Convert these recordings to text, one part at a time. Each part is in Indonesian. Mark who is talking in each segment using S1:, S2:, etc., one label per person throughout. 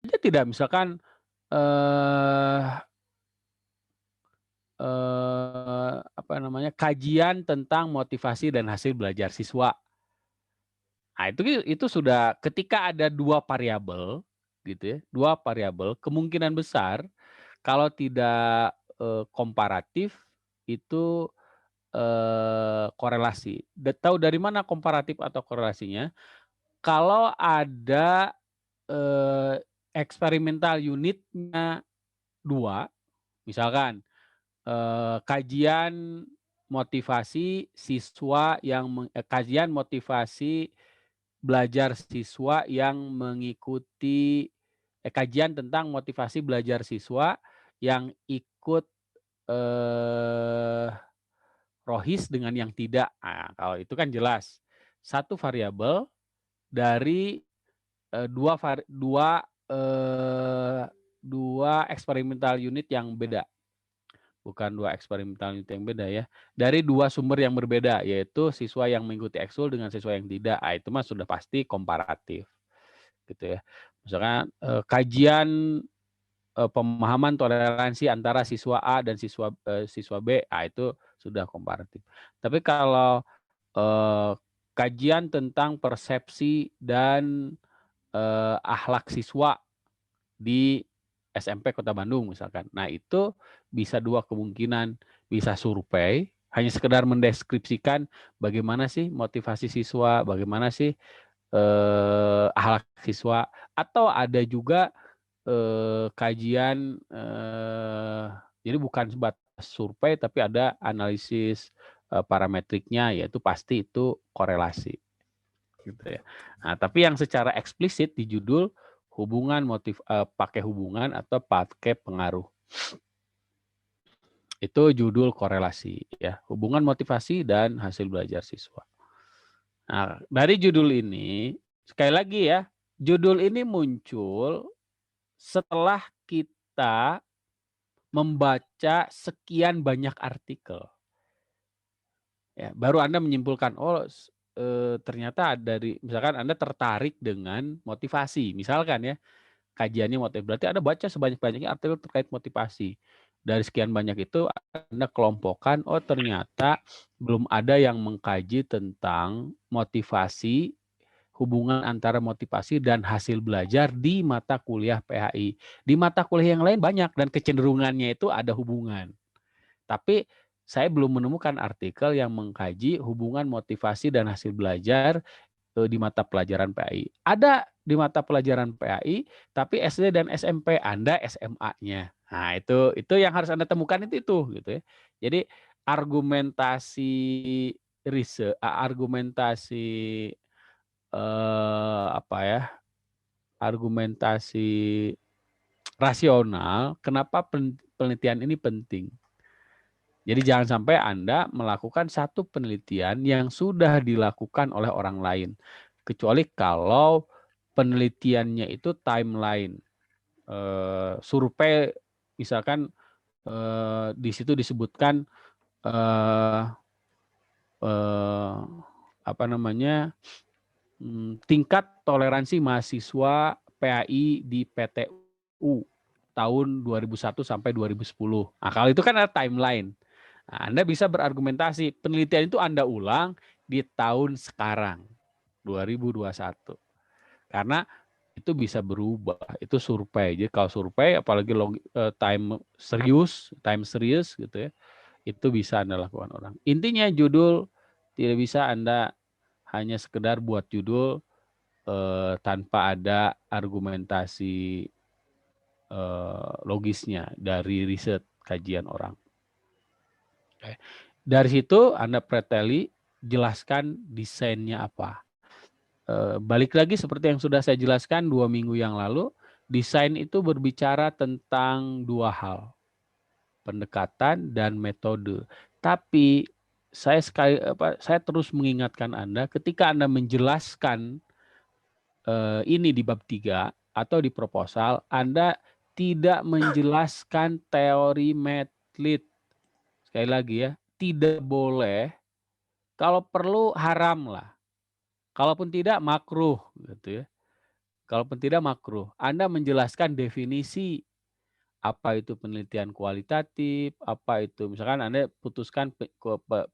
S1: Dia tidak misalkan, eee apa namanya, kajian tentang motivasi dan hasil belajar siswa. Nah, itu sudah ketika ada 2 variabel gitu ya, 2 variabel kemungkinan besar kalau tidak, komparatif itu, korelasi. Tahu dari mana komparatif atau korelasinya? Kalau ada, eksperimental unitnya 2, misalkan, kajian motivasi siswa kajian motivasi belajar siswa yang mengikuti kajian tentang motivasi belajar siswa yang ikut, eee, ROHIS dengan yang tidak. Nah, kalau itu kan jelas, satu variabel dari, dua vari dua, eee, 2 eksperimental unit yang beda. Bukan 2 eksperimental unit yang beda ya, dari 2 sumber yang berbeda, yaitu siswa yang mengikuti ekskul dengan siswa yang tidak. Itu mah sudah pasti komparatif, gitu ya. Misalkan, kajian, pemahaman toleransi antara siswa A dan siswa B, itu sudah komparatif. Tapi kalau, eee, kajian tentang persepsi dan, akhlak siswa di SMP Kota Bandung misalkan. Nah itu bisa 2 kemungkinan, bisa survei, hanya sekedar mendeskripsikan bagaimana sih motivasi siswa, bagaimana sih, akhlak siswa, atau ada juga, kajian, jadi bukan sebatas survei tapi ada analisis, parametriknya, yaitu pasti itu korelasi, gitu ya. Nah, tapi yang secara eksplisit di judul pakai hubungan atau pakai pengaruh. Itu judul korelasi ya, hubungan motivasi dan hasil belajar siswa. Nah, dari judul ini, sekali lagi ya, judul ini muncul setelah kita membaca sekian banyak artikel. Ya, baru Anda menyimpulkan, oh ternyata dari misalkan Anda tertarik dengan motivasi, misalkan ya, kajiannya berarti Anda baca sebanyak-banyaknya artikel terkait motivasi. Dari sekian banyak itu Anda kelompokkan, oh ternyata belum ada yang mengkaji tentang motivasi, hubungan antara motivasi dan hasil belajar di mata kuliah PHI. Di mata kuliah yang lain banyak dan kecenderungannya itu ada hubungan. Tapi saya belum menemukan artikel yang mengkaji hubungan motivasi dan hasil belajar, di mata pelajaran PAI. Ada di mata pelajaran PAI, tapi SD dan SMP, Anda SMA-nya. Nah, itu yang harus Anda temukan itu gitu ya. Jadi argumentasi argumentasi, apa ya, argumentasi rasional, kenapa penelitian ini penting. Jadi jangan sampai Anda melakukan satu penelitian yang sudah dilakukan oleh orang lain. Kecuali kalau penelitiannya itu timeline, survei misalkan, di situ disebutkan, eee eee, apa namanya, tingkat toleransi mahasiswa PAI di PTU tahun 2001 sampai 2010. Nah, kalau itu kan ada timeline. Nah, Anda bisa berargumentasi, penelitian itu Anda ulang di tahun sekarang, 2021. Karena itu bisa berubah, itu survei. Jadi kalau survei apalagi time serius gitu ya, itu bisa Anda lakukan orang. Intinya judul tidak bisa Anda hanya sekedar buat judul, tanpa ada argumentasi, logisnya dari riset kajian orang. Oke. Dari situ Anda preteli, jelaskan desainnya apa. Balik lagi seperti yang sudah saya jelaskan 2 minggu yang lalu, desain itu berbicara tentang 2 hal, pendekatan dan metode. Tapi saya terus mengingatkan Anda ketika Anda menjelaskan, ini di bab 3 atau di proposal, Anda tidak menjelaskan teori medlit. Sekali lagi ya, tidak boleh, kalau perlu haram lah, kalaupun tidak makruh gitu ya. Kalaupun tidak makruh. Anda menjelaskan definisi apa itu penelitian kualitatif, apa itu misalkan Anda putuskan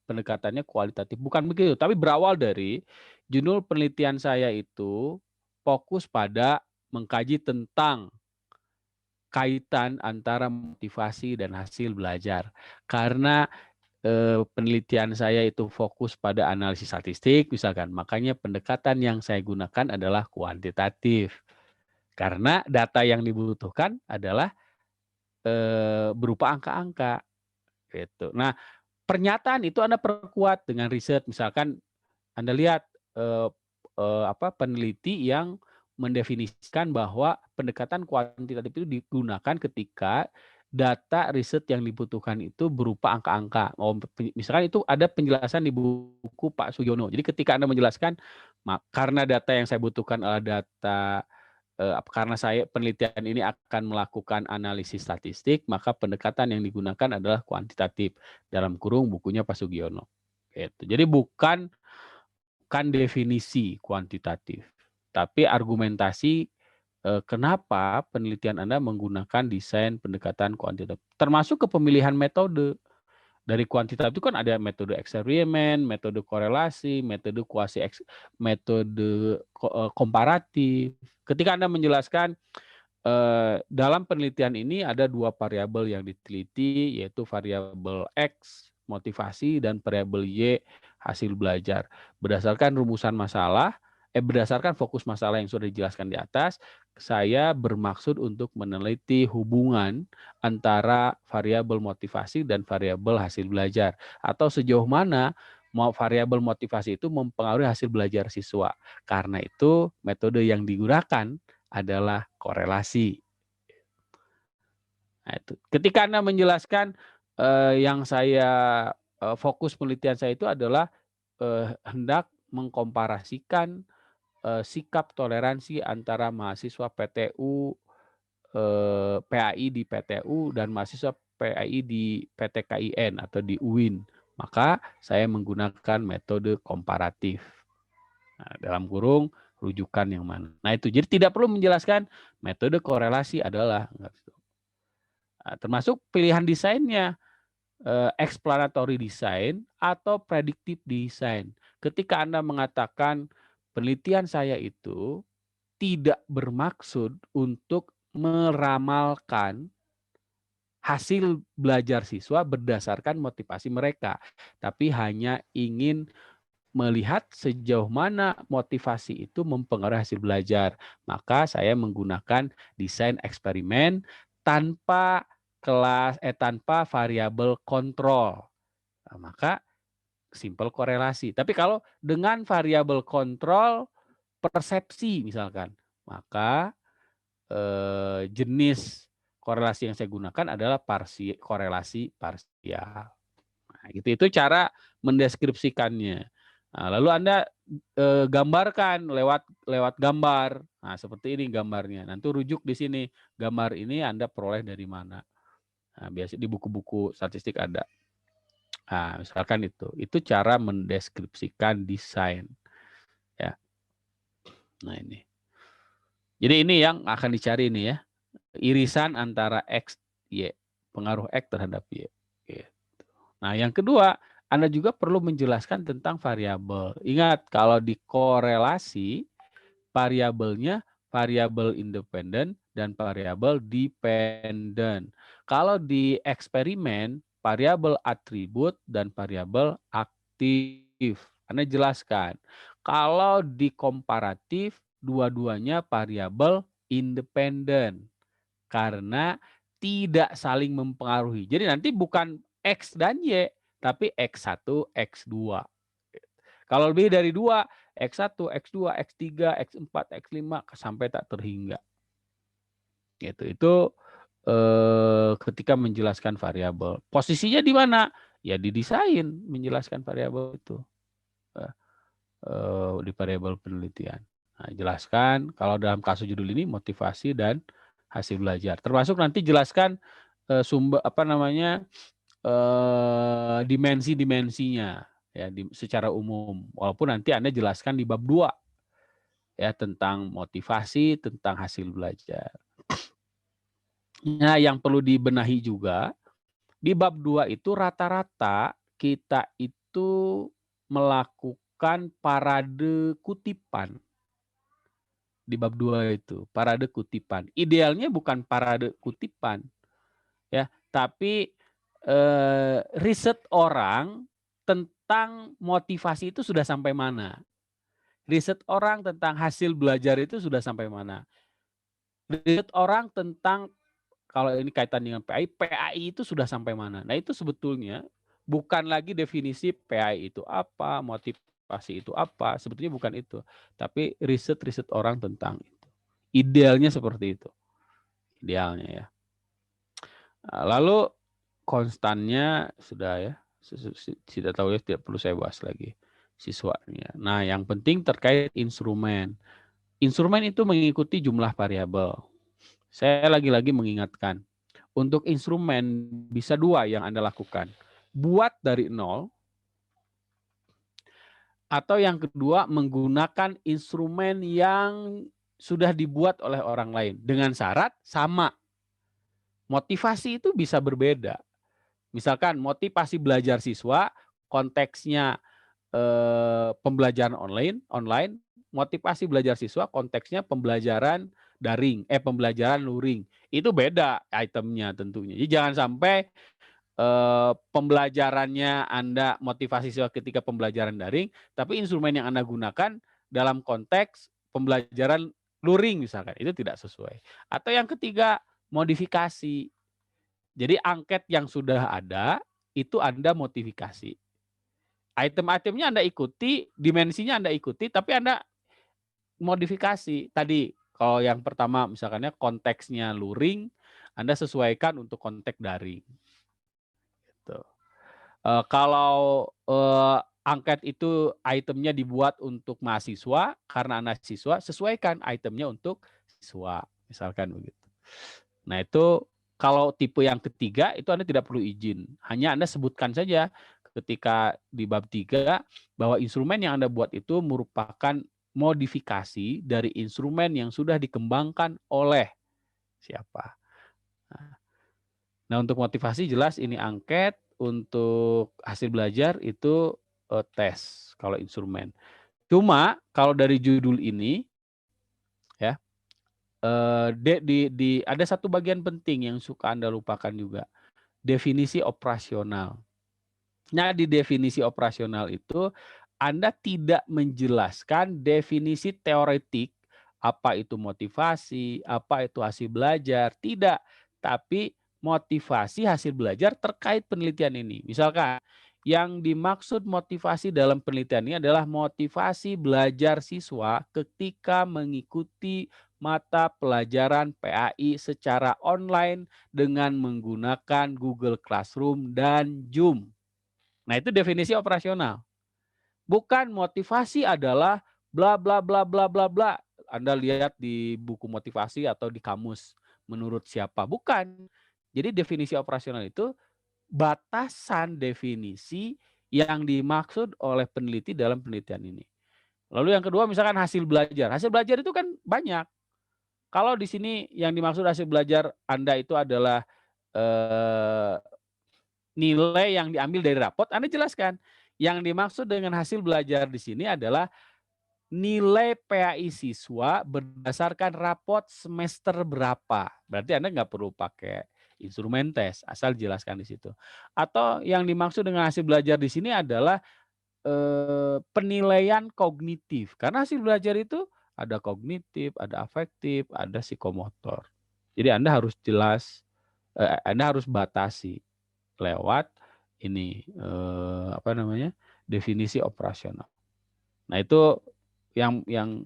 S1: pendekatannya kualitatif, bukan begitu, tapi berawal dari judul penelitian saya itu fokus pada mengkaji tentang kaitan antara motivasi dan hasil belajar. Karena penelitian saya itu fokus pada analisis statistik misalkan, makanya pendekatan yang saya gunakan adalah kuantitatif. Karena data yang dibutuhkan adalah berupa angka-angka gitu. Nah, pernyataan itu Anda perkuat dengan riset, misalkan Anda lihat peneliti yang mendefinisikan bahwa pendekatan kuantitatif itu digunakan ketika data riset yang dibutuhkan itu berupa angka-angka. Misalkan itu ada penjelasan di buku Pak Sugiono. Jadi ketika Anda menjelaskan, karena data yang saya butuhkan adalah data karena saya penelitian ini akan melakukan analisis statistik, maka pendekatan yang digunakan adalah kuantitatif dalam kurung bukunya Pak Sugiono. Gitu. Jadi bukan definisi kuantitatif, tapi argumentasi kenapa penelitian Anda menggunakan desain pendekatan kuantitatif, termasuk kepemilihan metode. Dari kuantitatif itu kan ada metode eksperimen, metode korelasi, metode komparatif. Ketika Anda menjelaskan dalam penelitian ini ada 2 variabel yang diteliti, yaitu variabel X motivasi dan variabel Y hasil belajar. Berdasarkan fokus masalah yang sudah dijelaskan di atas, saya bermaksud untuk meneliti hubungan antara variabel motivasi dan variabel hasil belajar, atau sejauh mana variabel motivasi itu mempengaruhi hasil belajar siswa. Karena itu metode yang digunakan adalah korelasi. Nah, itu. Ketika Anda menjelaskan yang saya fokus penelitian saya itu adalah hendak mengkomparasikan sikap toleransi antara mahasiswa PTU, PAI di PTU dan mahasiswa PAI di PTKIN atau di UIN. Maka saya menggunakan metode komparatif. Nah, dalam kurung rujukan yang mana. Nah itu, jadi tidak perlu menjelaskan metode korelasi adalah. Nah, termasuk pilihan desainnya, explanatory design atau predictive design. Ketika Anda mengatakan penelitian saya itu tidak bermaksud untuk meramalkan hasil belajar siswa berdasarkan motivasi mereka, tapi hanya ingin melihat sejauh mana motivasi itu mempengaruhi hasil belajar. Maka saya menggunakan desain eksperimen tanpa tanpa variabel kontrol. Nah, maka simple korelasi. Tapi kalau dengan variabel kontrol persepsi misalkan, maka jenis korelasi yang saya gunakan adalah korelasi parsial. Nah, gitu. Itu cara mendeskripsikannya. Nah, lalu Anda gambarkan lewat gambar. Nah, seperti ini gambarnya. Nanti rujuk di sini. Gambar ini Anda peroleh dari mana? Nah, biasa di buku-buku statistik ada. Nah, misalkan itu. Itu cara mendeskripsikan desain. Ya. Nah, ini. Jadi ini yang akan dicari ini ya. Irisan antara X, Y. Pengaruh X terhadap Y. Gitu. Nah, yang kedua, Anda juga perlu menjelaskan tentang variabel. Ingat, kalau di korelasi, variabelnya variabel independen dan variabel dependen. Kalau di eksperimen, variabel atribut dan variabel aktif. Anda jelaskan. Kalau di komparatif, dua-duanya variabel independen. Karena tidak saling mempengaruhi. Jadi nanti bukan X dan Y, tapi X1, X2. Kalau lebih dari 2, X1, X2, X3, X4, X5 sampai tak terhingga. Gitu. Itu ketika menjelaskan variabel. Posisinya di mana? Ya di desain menjelaskan variabel itu. Di variabel penelitian. Nah, jelaskan kalau dalam kasus judul ini motivasi dan hasil belajar. Termasuk nanti jelaskan sumber dimensi-dimensinya ya secara umum. Walaupun nanti Anda jelaskan di bab 2 ya tentang motivasi, tentang hasil belajar. Nah, yang perlu dibenahi juga di bab 2 itu rata-rata kita itu melakukan parade kutipan. Di bab 2 itu, parade kutipan. Idealnya bukan parade kutipan, ya, tapi riset orang tentang motivasi itu sudah sampai mana? Riset orang tentang hasil belajar itu sudah sampai mana? Riset orang tentang kalau ini kaitan dengan PAI, PAI itu sudah sampai mana? Nah, itu sebetulnya bukan lagi definisi PAI itu apa, motivasi itu apa, sebetulnya bukan itu. Tapi riset-riset orang tentang itu. Idealnya seperti itu. Idealnya ya. Lalu konstannya sudah ya, tidak tahu ya, tidak perlu saya bahas lagi siswanya. Nah, yang penting terkait instrumen. Instrumen itu mengikuti jumlah variabel. Saya lagi-lagi mengingatkan, untuk instrumen bisa 2 yang Anda lakukan. Buat dari nol, atau yang kedua menggunakan instrumen yang sudah dibuat oleh orang lain. Dengan syarat sama. Motivasi itu bisa berbeda. Misalkan motivasi belajar siswa, konteksnya pembelajaran online, motivasi belajar siswa konteksnya pembelajaran daring, pembelajaran luring. Itu beda itemnya tentunya. Jadi jangan sampai pembelajarannya Anda motivasi siswa ketika pembelajaran daring, tapi instrumen yang Anda gunakan dalam konteks pembelajaran luring misalkan, itu tidak sesuai. Atau yang ketiga, modifikasi. Jadi angket yang sudah ada, itu Anda modifikasi. Item-itemnya Anda ikuti, dimensinya Anda ikuti, tapi Anda modifikasi. Tadi kalau yang pertama misalkannya konteksnya luring, Anda sesuaikan untuk konteks daring. Gitu. Kalau angket itu itemnya dibuat untuk mahasiswa, karena Anda siswa, sesuaikan itemnya untuk siswa, misalkan begitu. Nah, itu kalau tipe yang ketiga itu Anda tidak perlu izin. Hanya Anda sebutkan saja ketika di bab 3 bahwa instrumen yang Anda buat itu merupakan modifikasi dari instrumen yang sudah dikembangkan oleh siapa. Nah, untuk motivasi jelas ini angket, untuk hasil belajar itu tes kalau instrumen. Cuma kalau dari judul ini ya, ada satu bagian penting yang suka Anda lupakan juga, definisi operasional. Nah, di definisi operasional itu Anda tidak menjelaskan definisi teoretik, apa itu motivasi, apa itu hasil belajar, tidak. Tapi motivasi hasil belajar terkait penelitian ini. Misalkan yang dimaksud motivasi dalam penelitian ini adalah motivasi belajar siswa ketika mengikuti mata pelajaran PAI secara online dengan menggunakan Google Classroom dan Zoom. Nah, itu definisi operasional. Bukan motivasi adalah bla bla bla bla bla bla. Anda lihat di buku motivasi atau di kamus menurut siapa. Bukan. Jadi definisi operasional itu batasan definisi yang dimaksud oleh peneliti dalam penelitian ini. Lalu yang kedua misalkan hasil belajar. Hasil belajar itu kan banyak. Kalau di sini yang dimaksud hasil belajar Anda itu adalah nilai yang diambil dari rapot, Anda jelaskan. Yang dimaksud dengan hasil belajar di sini adalah nilai PAI siswa berdasarkan rapot semester berapa. Berarti Anda nggak perlu pakai instrumen tes, asal jelaskan di situ. Atau yang dimaksud dengan hasil belajar di sini adalah penilaian kognitif. Karena hasil belajar itu ada kognitif, ada afektif, ada psikomotor. Jadi Anda harus jelas, Anda harus batasi lewat ini definisi operasional. Nah, itu yang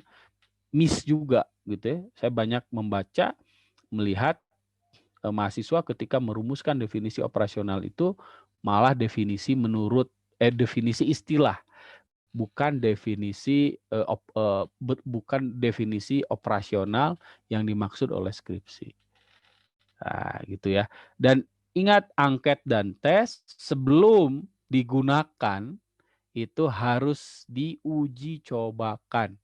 S1: miss juga gitu ya. Saya banyak membaca, melihat mahasiswa ketika merumuskan definisi operasional itu malah definisi menurut definisi istilah, bukan definisi bukan definisi operasional yang dimaksud oleh skripsi. Nah, gitu ya. Dan ingat, angket dan tes sebelum digunakan itu harus diuji cobakan.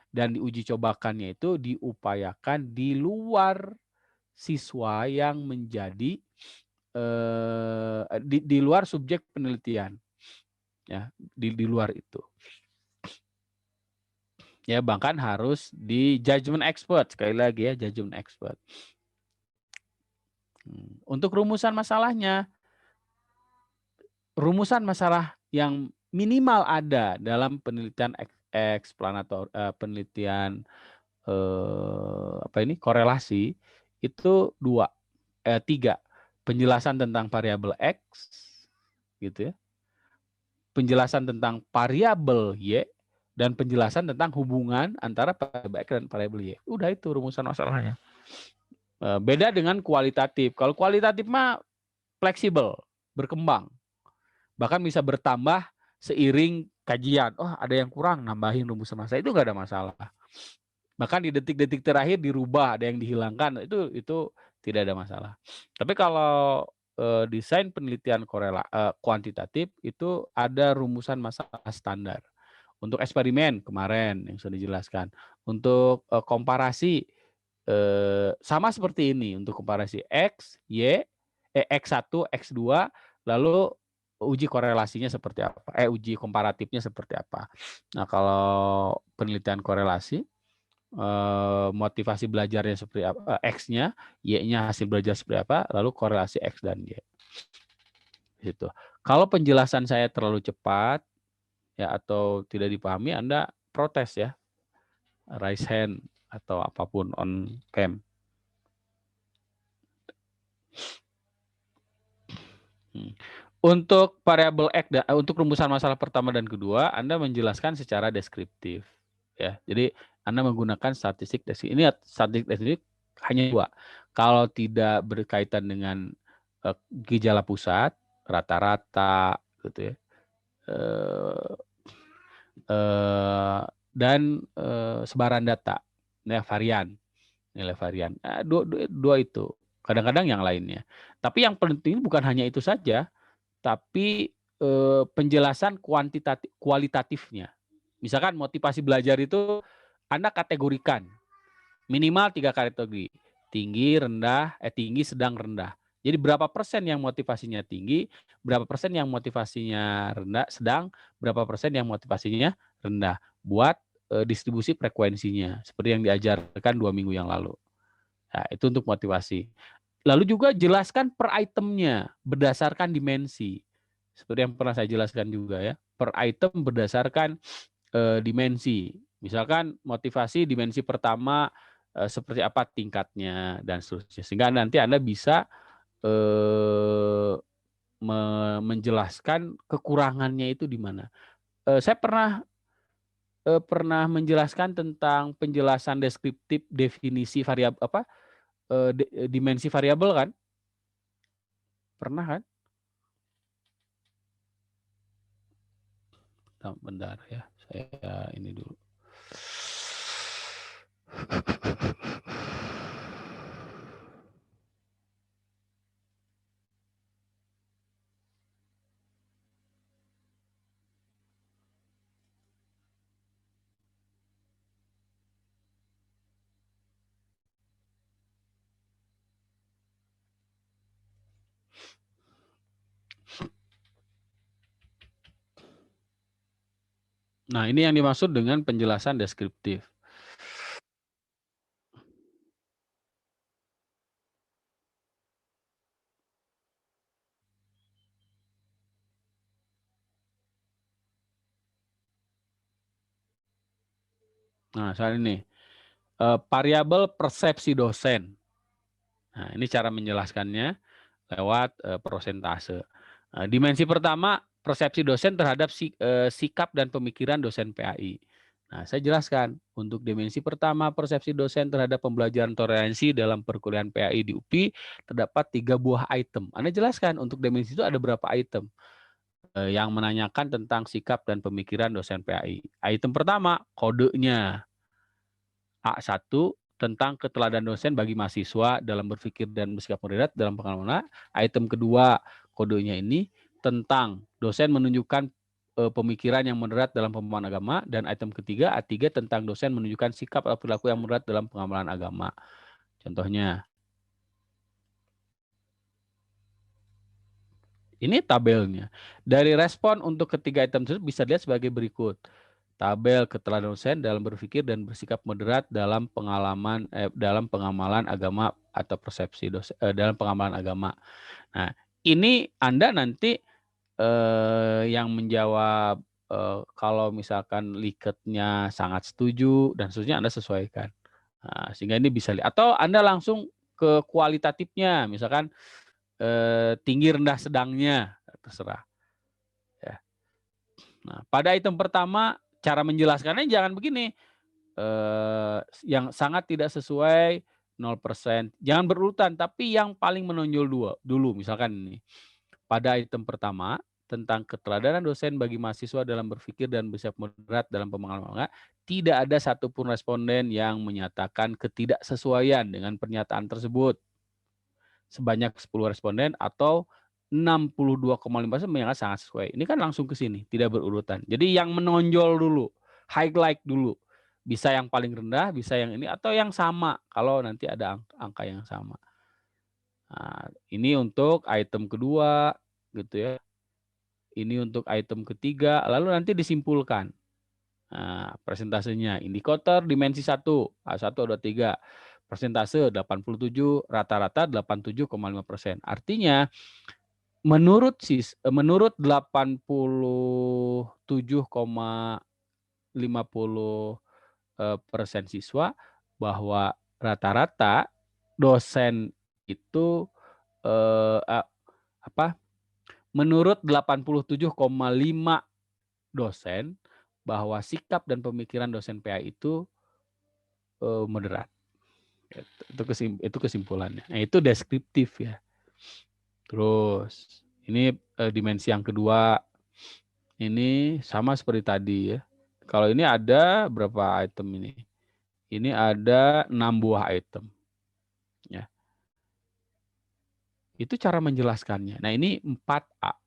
S1: dan diuji cobakannya itu diupayakan di luar siswa yang menjadi di luar subjek penelitian, ya, di luar itu. Ya, bahkan harus di judgment expert, sekali lagi ya, judgment expert. Untuk rumusan masalahnya, rumusan masalah yang minimal ada dalam penelitian eksplanator, penelitian korelasi itu tiga. Penjelasan tentang variabel X, gitu ya. Penjelasan tentang variabel Y, dan penjelasan tentang hubungan antara variabel X dan variabel Y. Udah, itu rumusan masalahnya. Beda dengan kualitatif. Kalau kualitatif mah fleksibel, berkembang. Bahkan bisa bertambah seiring kajian. Oh, ada yang kurang, nambahin rumusan masalah. Itu nggak ada masalah. Bahkan di detik-detik terakhir dirubah, ada yang dihilangkan. Itu tidak ada masalah. Tapi kalau desain penelitian kuantitatif itu ada rumusan masalah standar. Untuk eksperimen kemarin yang sudah dijelaskan. Untuk komparasi sama seperti ini. Untuk komparasi X, Y, X1, X2, lalu uji korelasinya seperti apa. Uji komparatifnya seperti apa. Nah, kalau penelitian korelasi, motivasi belajarnya seperti apa, X-nya, Y-nya hasil belajar seperti apa, lalu korelasi X dan Y. Gitu. Kalau penjelasan saya terlalu cepat ya atau tidak dipahami, Anda protes ya. Raise hand atau apapun on cam. Untuk variabel X, untuk rumusan masalah pertama dan kedua, Anda menjelaskan secara deskriptif. Ya, jadi Anda menggunakan statistik deskriptif. Ini statistik deskriptif hanya dua. Kalau tidak berkaitan dengan gejala pusat, rata-rata, gitu ya, dan sebaran data, varian, nilai varian. Dua itu. Kadang-kadang yang lainnya. Tapi yang penting bukan hanya itu saja, tapi penjelasan kualitatifnya. Misalkan motivasi belajar itu Anda kategorikan minimal 3 kategori. Tinggi, rendah, tinggi, sedang, rendah. Jadi berapa persen yang motivasinya tinggi, berapa persen yang motivasinya rendah, sedang, berapa persen yang motivasinya rendah. Buat distribusi frekuensinya seperti yang diajarkan 2 minggu yang lalu. Nah, itu untuk motivasi. Lalu juga jelaskan per itemnya berdasarkan dimensi. Seperti yang pernah saya jelaskan juga ya. Per item berdasarkan dimensi. Misalkan motivasi dimensi pertama seperti apa tingkatnya dan seterusnya. Sehingga nanti Anda bisa menjelaskan kekurangannya itu di mana. Saya pernah menjelaskan tentang penjelasan deskriptif definisi variabel dimensi variabel kan? Pernah kan? Bentar ya, saya ini dulu. Nah, ini yang dimaksud dengan penjelasan deskriptif. Nah, soal ini variabel persepsi dosen. Nah, ini cara menjelaskannya lewat persentase. Dimensi pertama, persepsi dosen terhadap sikap dan pemikiran dosen PAI. Nah, saya jelaskan untuk dimensi pertama, persepsi dosen terhadap pembelajaran toleransi dalam perkuliahan PAI di UPI terdapat 3 buah item. Anda jelaskan untuk dimensi itu ada berapa item yang menanyakan tentang sikap dan pemikiran dosen PAI. Item pertama, kodenya. A1 tentang keteladanan dosen bagi mahasiswa dalam berpikir dan bersikap moderat dalam pengalaman. Item kedua, kodenya ini tentang dosen menunjukkan pemikiran yang moderat dalam pemahaman agama, dan item ketiga A3 tentang dosen menunjukkan sikap atau perilaku yang moderat dalam pengamalan agama. Contohnya, ini tabelnya. Dari respon untuk ketiga item tersebut bisa dilihat sebagai berikut. Tabel keterangan dosen dalam berpikir dan bersikap moderat dalam dalam pengamalan agama atau persepsi dosen, dalam pengamalan agama. Nah, ini Anda nanti yang menjawab kalau misalkan liketnya sangat setuju dan seterusnya Anda sesuaikan. Nah, sehingga ini bisa lihat. Atau Anda langsung ke kualitatifnya, misalkan tinggi rendah sedangnya, terserah. Ya. Nah, pada item pertama cara menjelaskannya jangan begini. Yang sangat tidak sesuai 0%. Jangan berurutan, tapi yang paling menonjol dulu. Misalkan ini. Pada item pertama, tentang keteladanan dosen bagi mahasiswa dalam berpikir dan bersikap moderat dalam pengamalan, tidak ada satupun responden yang menyatakan ketidaksesuaian dengan pernyataan tersebut. Sebanyak 10 responden atau 62,5% menyatakan sangat sesuai. Ini kan langsung ke sini, tidak berurutan. Jadi yang menonjol dulu, highlight dulu. Bisa yang paling rendah, bisa yang ini, atau yang sama kalau nanti ada angka yang sama. Nah, ini untuk item kedua, gitu ya. Ini untuk item ketiga, lalu nanti disimpulkan. Nah, persentasenya indikator dimensi 1, A1, A2, 3. Persentase 87, rata-rata 87,5%. Artinya menurut 87,50% siswa bahwa rata-rata dosen itu menurut 87,5 dosen bahwa sikap dan pemikiran dosen PA itu moderat. Itu kesimpulannya. Nah, itu deskriptif ya. Terus ini dimensi yang kedua, ini sama seperti tadi ya. Kalau ini ada berapa item ini? Ini ada 6 buah item. Ya. Itu cara menjelaskannya. Nah, ini 4A.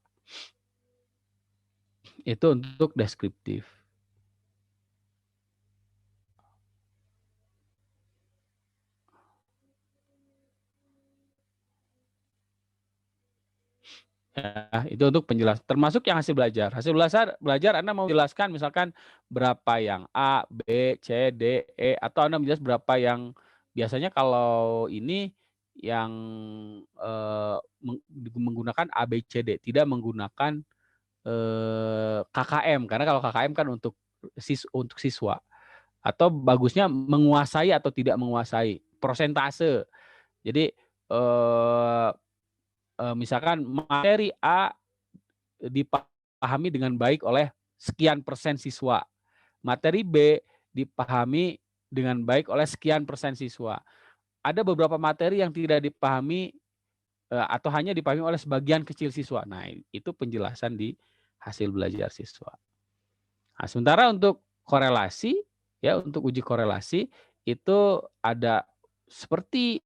S1: Itu untuk deskriptif. Ya, itu untuk penjelasan. Termasuk yang hasil belajar. Hasil belajar Anda mau jelaskan misalkan berapa yang A, B, C, D, E, atau Anda menjelaskan berapa yang biasanya kalau ini yang menggunakan A, B, C, D, tidak menggunakan KKM, karena kalau KKM kan untuk siswa. Atau bagusnya menguasai atau tidak menguasai, persentase. Jadi misalkan materi A dipahami dengan baik oleh sekian persen siswa. Materi B dipahami dengan baik oleh sekian persen siswa. Ada beberapa materi yang tidak dipahami atau hanya dipahami oleh sebagian kecil siswa. Nah, itu penjelasan di hasil belajar siswa. Nah, sementara untuk korelasi, ya untuk uji korelasi itu ada seperti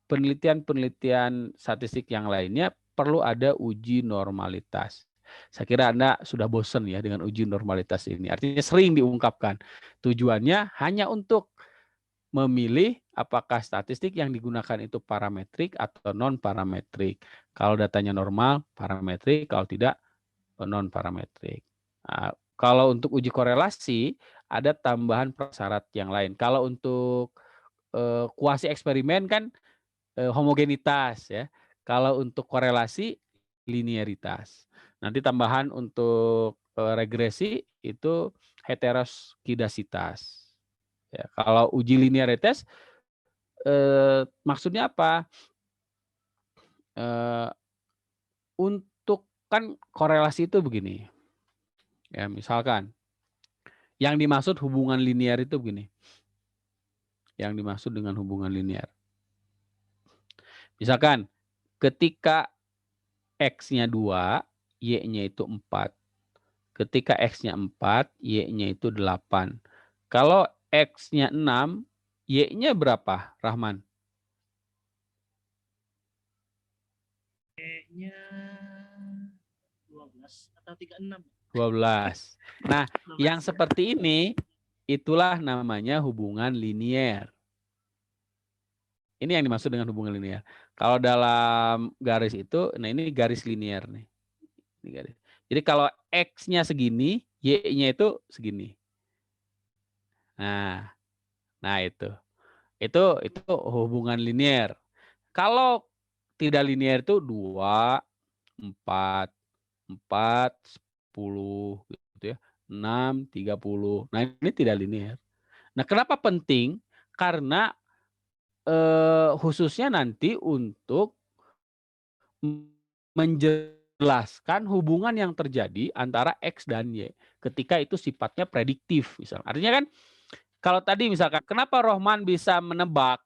S1: penelitian-penelitian statistik yang lainnya perlu ada uji normalitas. Saya kira Anda sudah bosan ya dengan uji normalitas ini. Artinya sering diungkapkan. Tujuannya hanya untuk memilih apakah statistik yang digunakan itu parametrik atau non parametrik. Kalau datanya normal, parametrik. Kalau tidak, non parametrik. Nah, kalau untuk uji korelasi ada tambahan prasyarat yang lain. Kalau untuk kuasi eksperimen kan homogenitas ya. Kalau untuk korelasi linearitas. Nanti tambahan untuk regresi itu heteroskidasitas. Ya, kalau uji linearitas maksudnya apa? Untuk kan korelasi itu begini. Ya, misalkan yang dimaksud hubungan linear itu begini. Yang dimaksud dengan hubungan linear. Misalkan ketika X-nya 2, Y-nya itu 4. Ketika X-nya 4, Y-nya itu 8. Kalau X-nya 6, Y-nya berapa, Rahman?
S2: Y-nya 12 atau 36.
S1: 12. Nah, yang seperti ini itulah namanya hubungan linier. Ini yang dimaksud dengan hubungan linear. Kalau dalam garis itu, nah ini garis linier nih. Ini garis. Jadi kalau X-nya segini, Y-nya itu segini. Nah itu. Itu hubungan linier. Kalau tidak linier itu 2, 4, 4, 10 gitu ya. 6, 30. Nah, ini tidak linier. Nah, kenapa penting? Karena khususnya nanti untuk menjelaskan hubungan yang terjadi antara X dan Y ketika itu sifatnya prediktif misalnya. Artinya kan kalau tadi misalkan kenapa Rohman bisa menebak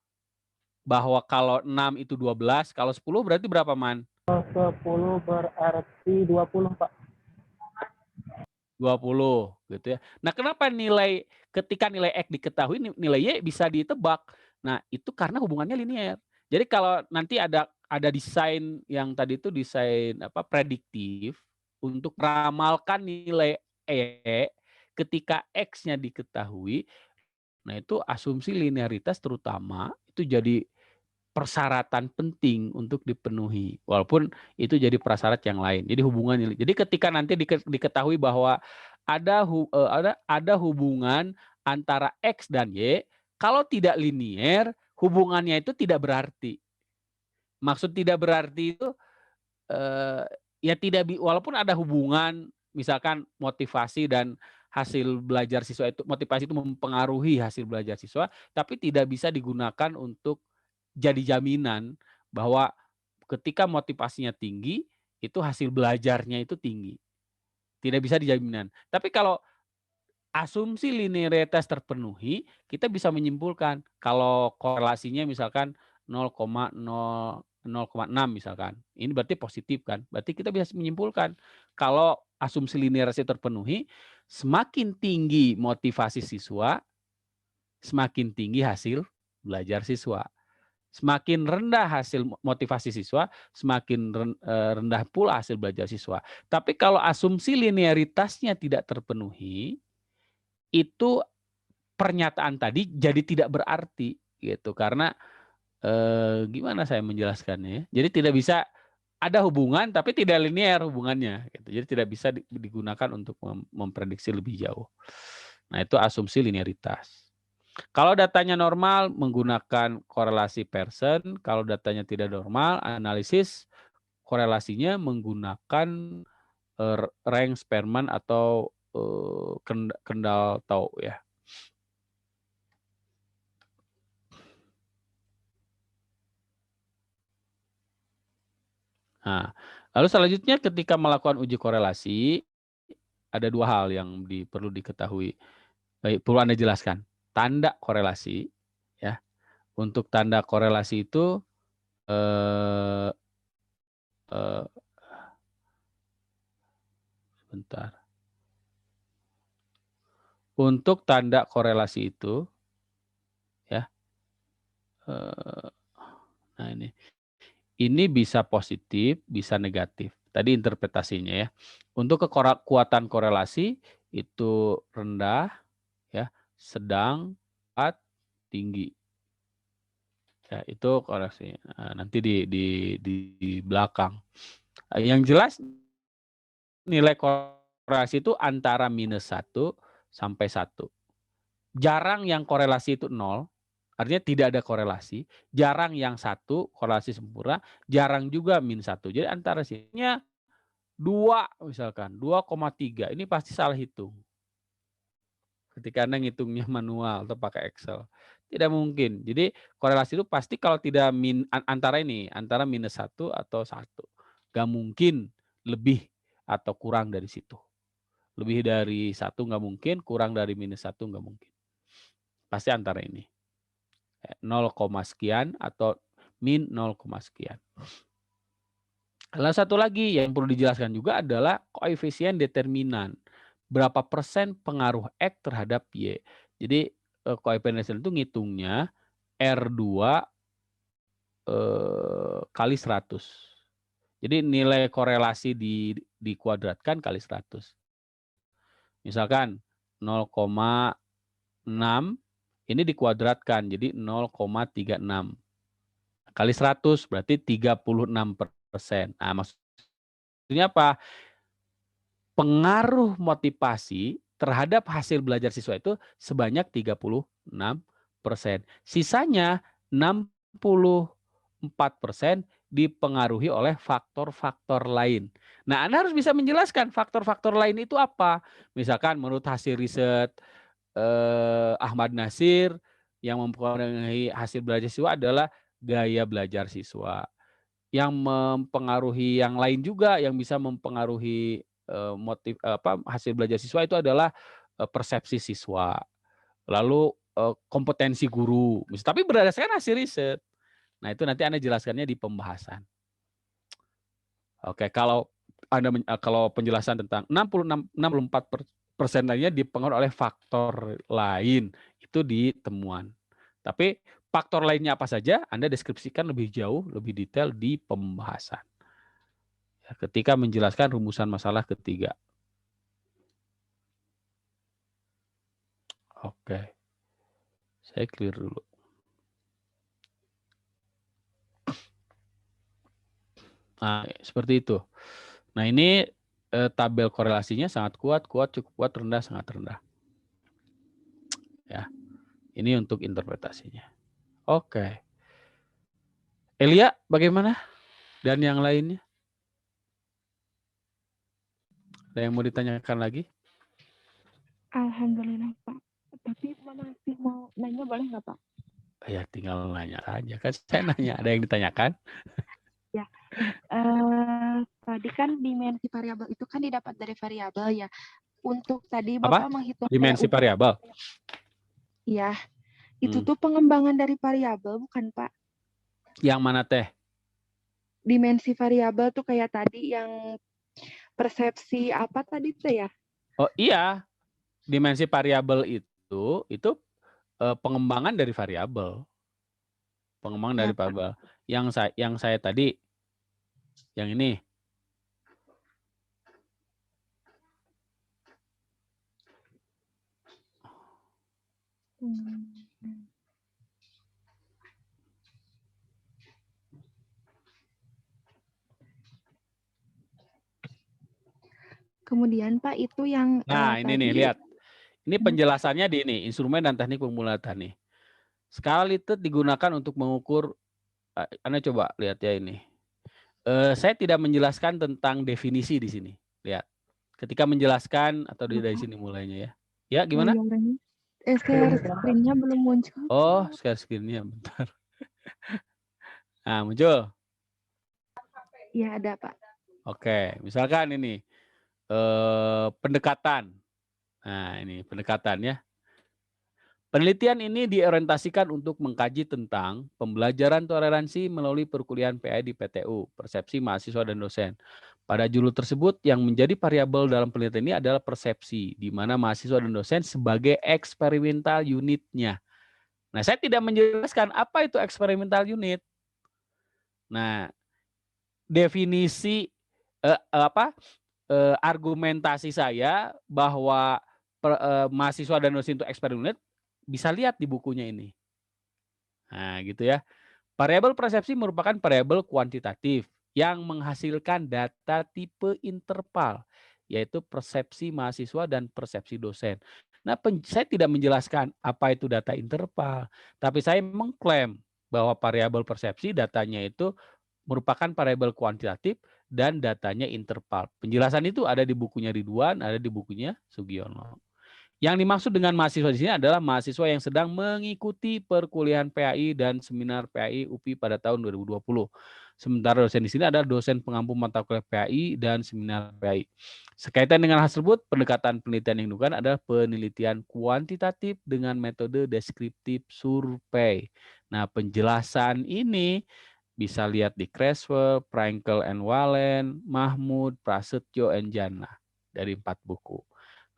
S1: bahwa kalau 6 itu 12, kalau 10 berarti berapa, Man?
S2: 10 berarti 20, Pak.
S1: 20 gitu ya. Nah, kenapa ketika nilai X diketahui nilai Y bisa ditebak? Nah, itu karena hubungannya linear. Jadi kalau nanti ada desain yang tadi itu desain prediktif untuk meramalkan nilai E ketika X-nya diketahui, nah itu asumsi linearitas terutama itu jadi persyaratan penting untuk dipenuhi, walaupun itu jadi prasyarat yang lain. Jadi hubungannya. Jadi ketika nanti diketahui bahwa ada hubungan antara X dan Y, kalau tidak linier, hubungannya itu tidak berarti. Maksud tidak berarti itu ya walaupun ada hubungan, misalkan motivasi dan hasil belajar siswa itu, motivasi itu mempengaruhi hasil belajar siswa, tapi tidak bisa digunakan untuk jadi jaminan bahwa ketika motivasinya tinggi, itu hasil belajarnya itu tinggi. Tidak bisa dijaminan. Tapi kalau asumsi linearitas terpenuhi, kita bisa menyimpulkan kalau korelasinya misalkan 0,6 misalkan. Ini berarti positif kan? Berarti kita bisa menyimpulkan kalau asumsi linearitas terpenuhi, semakin tinggi motivasi siswa, semakin tinggi hasil belajar siswa. Semakin rendah hasil motivasi siswa, semakin rendah pula hasil belajar siswa. Tapi kalau asumsi linearitasnya tidak terpenuhi, itu pernyataan tadi jadi tidak berarti gitu. Karena gimana saya menjelaskannya ya? Jadi tidak bisa ada hubungan tapi tidak linear hubungannya gitu. Jadi tidak bisa digunakan untuk memprediksi lebih jauh. Nah, itu asumsi linearitas. Kalau datanya normal menggunakan korelasi Pearson, kalau datanya tidak normal analisis korelasinya menggunakan rank Spearman atau Kendall Tau ya. Nah, lalu selanjutnya ketika melakukan uji korelasi ada dua hal yang perlu diketahui. Baik, perlu Anda jelaskan. Tanda korelasi ya. Untuk tanda korelasi itu eh, eh, sebentar. Untuk tanda korelasi itu ya. Nah ini bisa positif, bisa negatif. Tadi interpretasinya ya. Untuk kekuatan korelasi itu rendah, ya, sedang, kuat, tinggi. Ya, itu korelasi. Nah, nanti di belakang. Yang jelas nilai korelasi itu antara -1 sampai 1. Jarang yang korelasi itu 0, artinya tidak ada korelasi. Jarang yang 1 korelasi sempurna, jarang juga -1. Jadi antara sininya 2 misalkan, 2,3 ini pasti salah hitung. Ketika Anda ngitungnya manual atau pakai Excel. Tidak mungkin. Jadi korelasi itu pasti kalau tidak antara -1 atau 1. Gak mungkin lebih atau kurang dari situ. Lebih dari 1 nggak mungkin, kurang dari -1 nggak mungkin. Pasti antara ini. 0, sekian atau min 0, sekian. Lalu satu lagi yang perlu dijelaskan juga adalah koefisien determinan. Berapa persen pengaruh X terhadap Y. Jadi koefisien itu ngitungnya R2 kali 100. Jadi nilai korelasi dikuadratkan kali 100. Misalkan 0,6 ini dikuadratkan jadi 0,36 kali 100 berarti 36%. Nah, maksudnya apa? Pengaruh motivasi terhadap hasil belajar siswa itu sebanyak 36%. Sisanya 64% dipengaruhi oleh faktor-faktor lain. Nah, Anda harus bisa menjelaskan faktor-faktor lain itu apa. Misalkan menurut hasil riset Ahmad Nasir yang mempengaruhi hasil belajar siswa adalah gaya belajar siswa. Yang mempengaruhi yang lain juga yang bisa mempengaruhi hasil belajar siswa itu adalah persepsi siswa, lalu kompetensi guru, tapi berdasarkan hasil riset. Nah, itu nanti Anda jelaskannya di pembahasan. Oke, kalau penjelasan tentang 64% lainnya dipengaruhi oleh faktor lain, itu di temuan. Tapi faktor lainnya apa saja, Anda deskripsikan lebih jauh, lebih detail di pembahasan. Ketika menjelaskan rumusan masalah ketiga. Oke. Saya clear dulu. Nah, seperti itu. Nah, ini tabel korelasinya sangat kuat, cukup kuat, rendah, sangat rendah. Ya. Ini untuk interpretasinya. Oke. Elia, bagaimana? Dan yang lainnya? Ada yang mau ditanyakan lagi?
S3: Alhamdulillah, Pak. Tapi masih mau nanya, boleh nggak, Pak?
S1: Ya, tinggal nanya aja. Kan saya nanya, ada yang ditanyakan?
S3: Ya. Tadi kan dimensi variabel itu kan didapat dari variabel ya. Untuk tadi
S1: Apa?
S3: Bapak menghitung
S1: Dimensi variabel?
S3: Iya. Itu tuh pengembangan dari variabel, bukan, Pak?
S1: Yang mana teh?
S3: Dimensi variabel tuh kayak tadi yang persepsi apa tadi tuh ya?
S1: Oh iya, dimensi variabel itu pengembangan dari variabel. Pengembangan dari variabel. Yang saya tadi, yang ini.
S3: Kemudian Pak itu yang
S1: Nah, ini nih, lihat. Ini penjelasannya di ini, instrumen dan teknik pemulatan nih. Skala Likert digunakan untuk mengukur, Anda coba lihat ya ini. Saya tidak menjelaskan tentang definisi di sini. Lihat. Ketika menjelaskan atau dari sini mulainya ya. Ya, gimana?
S3: Share screen-nya belum muncul.
S1: Oh, share screen-nya bentar. Nah, muncul.
S3: Iya, ada, Pak.
S1: Oke, misalkan ini pendekatan. Nah, ini pendekatan ya. Penelitian ini diorientasikan untuk mengkaji tentang pembelajaran toleransi melalui perkuliahan PAI di PTU, persepsi mahasiswa dan dosen. Pada judul tersebut yang menjadi variabel dalam penelitian ini adalah persepsi, di mana mahasiswa dan dosen sebagai eksperimental unitnya. Nah, saya tidak menjelaskan apa itu eksperimental unit. Nah, definisi argumentasi saya bahwa mahasiswa dan dosen itu eksperimen bisa lihat di bukunya ini. Nah, gitu ya. Variabel persepsi merupakan variabel kuantitatif yang menghasilkan data tipe interval, yaitu persepsi mahasiswa dan persepsi dosen. Nah, saya tidak menjelaskan apa itu data interval, tapi saya mengklaim bahwa variabel persepsi datanya itu merupakan variabel kuantitatif dan datanya interval. Penjelasan itu ada di bukunya Ridwan, ada di bukunya Sugiono. Yang dimaksud dengan mahasiswa di sini adalah mahasiswa yang sedang mengikuti perkuliahan PAI dan seminar PAI UPI pada tahun 2020. Sementara dosen di sini adalah dosen pengampu mata kuliah PAI dan seminar PAI. Sekaitan dengan hal tersebut, pendekatan penelitian yang digunakan adalah penelitian kuantitatif dengan metode deskriptif survei. Nah, penjelasan ini bisa lihat di Creswell, Frankel and Wallen, Mahmud, Prasetyo, and Jana dari 4 buku.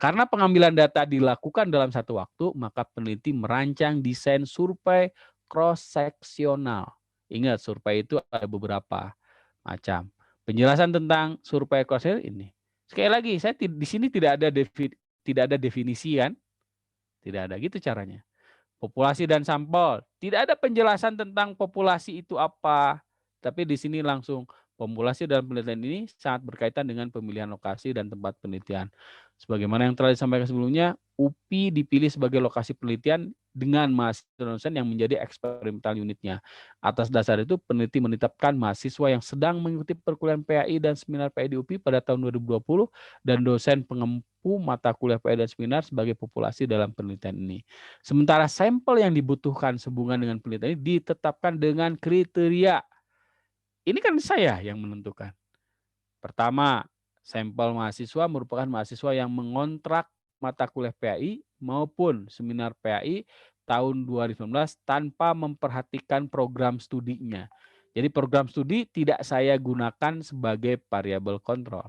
S1: Karena pengambilan data dilakukan dalam satu waktu, maka peneliti merancang desain survei cross-seksional. Ingat, survei itu ada beberapa macam. Penjelasan tentang survei cross-seksional ini. Sekali lagi, saya di sini tidak ada tidak ada definisi kan? Tidak ada, gitu caranya. Populasi dan sampel, tidak ada penjelasan tentang populasi itu apa. Tapi di sini langsung populasi dalam penelitian ini sangat berkaitan dengan pemilihan lokasi dan tempat penelitian. Sebagaimana yang telah disampaikan sebelumnya, UPI dipilih sebagai lokasi penelitian dengan mahasiswa dosen yang menjadi eksperimental unitnya. Atas dasar itu, peneliti menetapkan mahasiswa yang sedang mengikuti perkuliahan PAI dan seminar PAI di UPI pada tahun 2020 dan dosen pengempu mata kuliah PAI dan seminar sebagai populasi dalam penelitian ini. Sementara sampel yang dibutuhkan sehubungan dengan penelitian ini ditetapkan dengan kriteria. Ini kan saya yang menentukan. Pertama, sampel mahasiswa merupakan mahasiswa yang mengontrak mata kuliah PAI maupun seminar PAI tahun 2019 tanpa memperhatikan program studinya. Jadi program studi tidak saya gunakan sebagai variabel kontrol.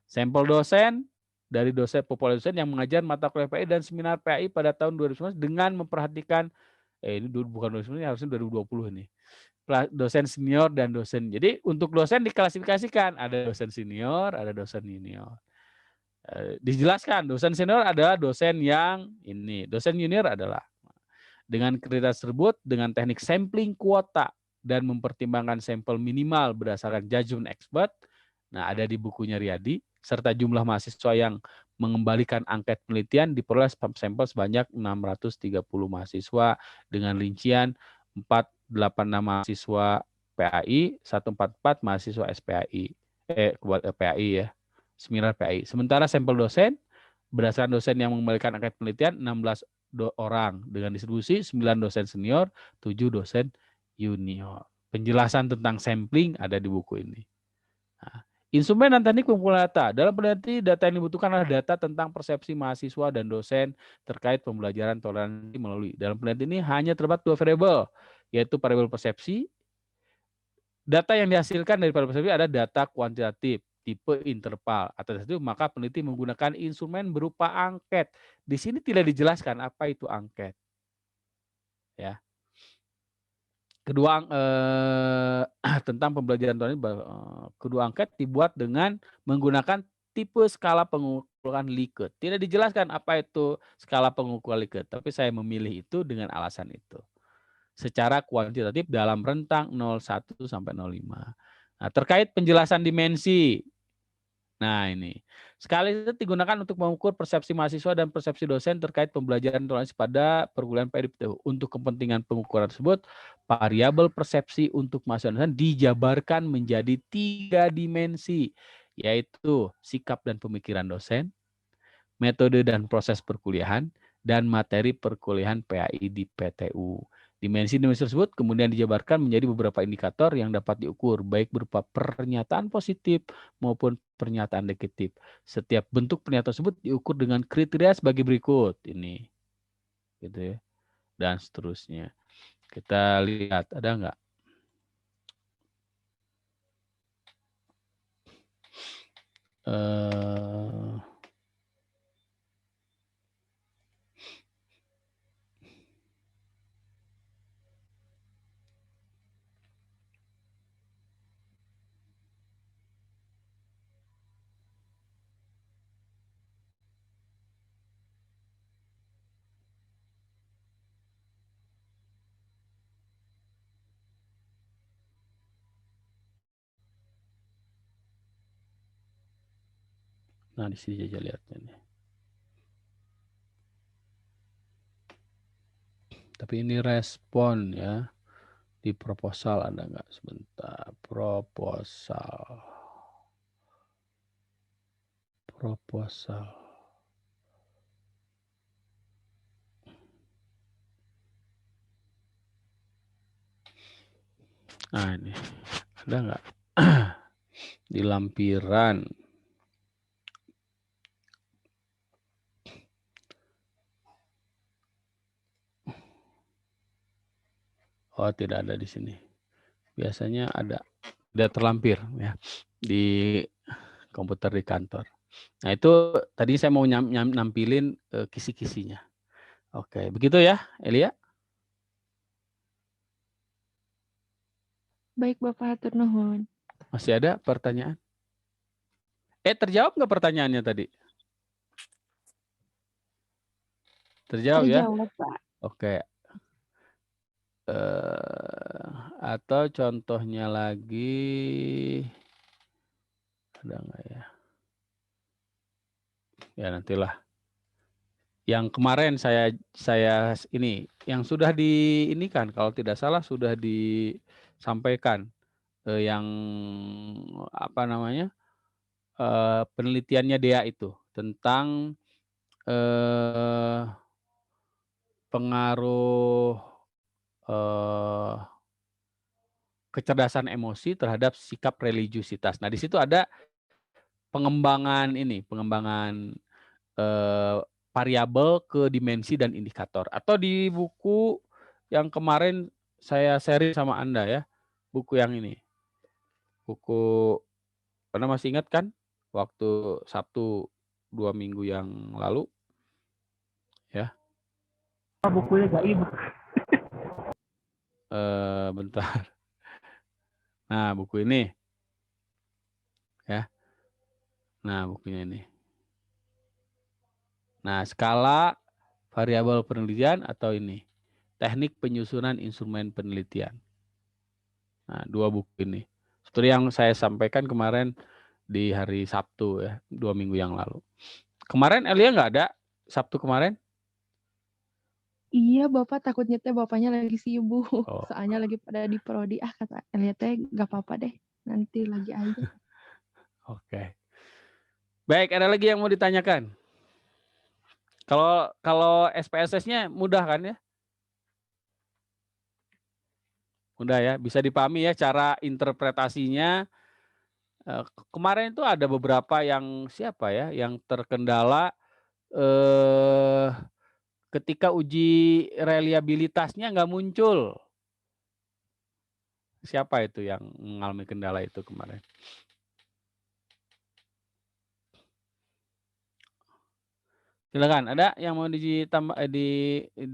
S1: Sampel dosen dari dosen populasi dosen yang mengajar mata kuliah PAI dan seminar PAI pada tahun 2019 dengan memperhatikan ini bukan 2019, harusnya 2020 ini. Dosen senior dan dosen. Jadi untuk dosen diklasifikasikan, ada dosen senior, ada dosen junior. Dijelaskan, dosen senior adalah dosen yang ini, dosen junior adalah dengan kriteria tersebut dengan teknik sampling kuota dan mempertimbangkan sampel minimal berdasarkan judgment expert. Nah, ada di bukunya Riyadi, serta jumlah mahasiswa yang mengembalikan angket penelitian diperoleh sampel sebanyak 630 mahasiswa dengan rincian 486 mahasiswa PAI, 144 mahasiswa SPAI, PAI ya, seminar PAI. Sementara sampel dosen berdasarkan dosen yang mengembalikan angket penelitian 16 orang dengan distribusi 9 dosen senior, 7 dosen junior. Penjelasan tentang sampling ada di buku ini. Nah, instrumen dan teknik pengumpulan data. Dalam penelitian, data yang dibutuhkan adalah data tentang persepsi mahasiswa dan dosen terkait pembelajaran toleransi melalui. Dalam penelitian ini hanya terdapat 2 variabel, yaitu variabel persepsi. Data yang dihasilkan dari variabel persepsi ada data kuantitatif, tipe interval. Atas itu maka peneliti menggunakan instrumen berupa angket. Di sini tidak dijelaskan apa itu angket. Ya. Kedua tentang pembelajaran kedua angket dibuat dengan menggunakan tipe skala pengukuran Likert. Tidak dijelaskan apa itu skala pengukuran Likert, tapi saya memilih itu dengan alasan itu. Secara kuantitatif dalam rentang 0,1 sampai 0,5. Nah, terkait penjelasan dimensi. Nah, ini. Skala itu digunakan untuk mengukur persepsi mahasiswa dan persepsi dosen terkait pembelajaran toleransi pada perkuliahan PDPTU. Untuk kepentingan pengukuran tersebut, variabel persepsi untuk mahasiswa dosen dijabarkan menjadi 3 dimensi, yaitu sikap dan pemikiran dosen, metode dan proses perkuliahan, dan materi perkuliahan PAI di PTU. Dimensi-dimensi tersebut kemudian dijabarkan menjadi beberapa indikator yang dapat diukur, baik berupa pernyataan positif maupun pernyataan negatif. Setiap bentuk pernyataan tersebut diukur dengan kriteria sebagai berikut. Ini, gitu ya, dan seterusnya. Kita lihat, ada nggak? Nah, di sini aja lihatnya nih. Tapi ini respon ya. Di proposal ada nggak? Sebentar. Proposal. Nah, ini. Ada nggak? Di lampiran. Oh, tidak ada di sini. Biasanya ada. Tidak terlampir ya di komputer di kantor. Nah, itu tadi saya mau nampilin kisi-kisinya. Oke, begitu ya, Elia?
S3: Baik Bapak, hatur nuhun.
S1: Masih ada pertanyaan? Terjawab nggak pertanyaannya tadi? Terjawab ya?
S3: Terjawab, Pak.
S1: Oke. Atau contohnya lagi, ada nggak ya? Ya nantilah. Yang kemarin saya ini, yang sudah diinikan, kalau tidak salah sudah disampaikan, yang apa namanya, penelitiannya Dea itu tentang pengaruh kecerdasan emosi terhadap sikap religiusitas. Nah, di situ ada pengembangan variabel ke dimensi dan indikator. Atau di buku yang kemarin saya sharing sama Anda ya, buku yang ini. Buku, Anda masih ingat kan? Waktu Sabtu 2 minggu yang lalu ya.
S2: Bukunya gaib.
S1: Bentar. Nah, buku ini ya. Nah, bukunya ini. Nah, skala variabel penelitian atau ini, teknik penyusunan instrumen penelitian. Nah, 2 buku ini. Seperti yang saya sampaikan kemarin di hari Sabtu ya, 2 minggu yang lalu. Kemarin Elia nggak ada Sabtu kemarin?
S3: Iya, Bapak takutnya teh Bapaknya lagi sibuk.
S1: Oh.
S3: Soalnya lagi pada di prodi. Kata Elia teh nggak apa-apa deh. Nanti lagi aja.
S1: Oke. Baik, ada lagi yang mau ditanyakan? Kalau SPSS-nya mudah kan ya? Mudah ya, bisa dipahami ya cara interpretasinya. Kemarin itu ada beberapa yang siapa ya, yang terkendala ketika uji reliabilitasnya nggak muncul. Siapa itu yang mengalami kendala itu kemarin? Silakan, ada yang mau ditambah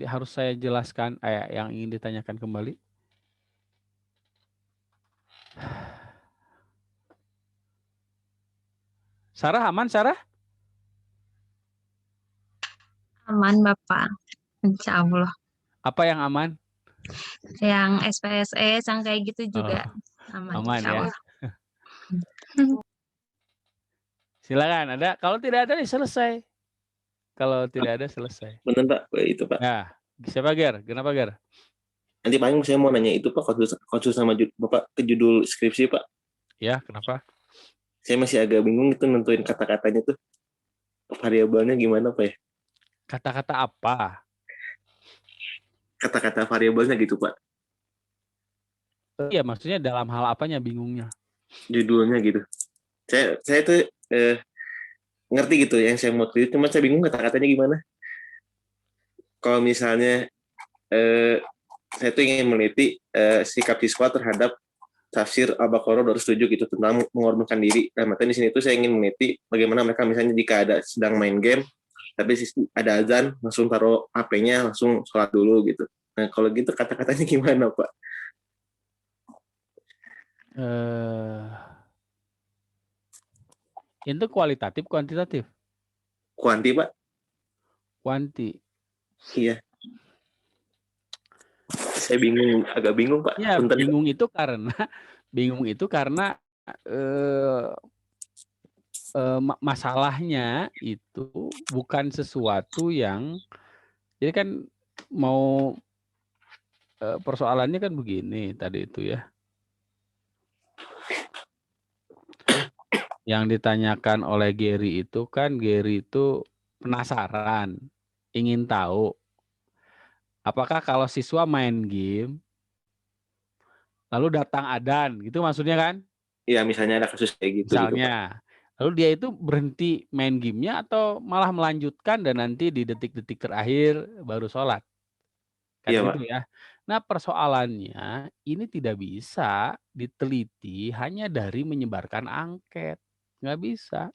S1: harus saya jelaskan, yang ingin ditanyakan kembali? Sarah aman, Sarah?
S4: Aman Bapak, insya Allah.
S1: Apa yang aman?
S4: Yang SPSS, yang kayak gitu juga aman,
S1: Aman
S4: insya
S1: ya.
S4: Allah.
S1: Silakan, ada. Kalau tidak ada, selesai. Kalau tidak ada, selesai.
S5: Benar Pak, itu Pak.
S1: Ya, siapa Ger? Kenapa Ger?
S5: Nanti paling saya mau nanya itu Pak, konsul sama Bapak ke judul skripsi Pak.
S1: Ya, kenapa?
S5: Saya masih agak bingung itu nentuin kata-katanya tuh. Variabelnya gimana Pak ya?
S1: Kata-kata apa?
S5: Kata-kata variabelnya gitu Pak.
S1: Iya, maksudnya dalam hal apanya bingungnya?
S5: Judulnya gitu. Saya tuh ngerti gitu yang saya mau tulis, cuma saya bingung kata-katanya gimana. Kalau misalnya saya tuh ingin meneliti sikap siswa terhadap tafsir Al-Baqarah 207 gitu tentang mengorbankan diri. Nah, makanya di sini tuh saya ingin meneliti bagaimana mereka misalnya jika ada sedang main game, tapi ada azan, langsung taruh HP-nya, langsung sholat dulu gitu. Nah, kalau gitu kata-katanya gimana Pak?
S1: Itu kualitatif, kuantitatif?
S5: Kuanti Pak?
S1: Kuanti.
S5: Iya. Saya bingung, agak bingung Pak.
S1: Ya,
S5: Punten.
S1: bingung itu karena masalahnya itu bukan sesuatu yang, jadi kan mau persoalannya kan begini tadi itu ya. Yang ditanyakan oleh Gary itu kan, Gary itu penasaran, ingin tahu apakah kalau siswa main game lalu datang adzan, gitu maksudnya kan?
S5: Iya, misalnya ada kasus kayak gitu.
S1: Misalnya, gitu, lalu dia itu berhenti main gamenya atau malah melanjutkan dan nanti di detik-detik terakhir baru sholat. Kan
S5: iya,
S1: gitu ya. Nah, persoalannya ini tidak bisa diteliti hanya dari menyebarkan angket. Nggak bisa.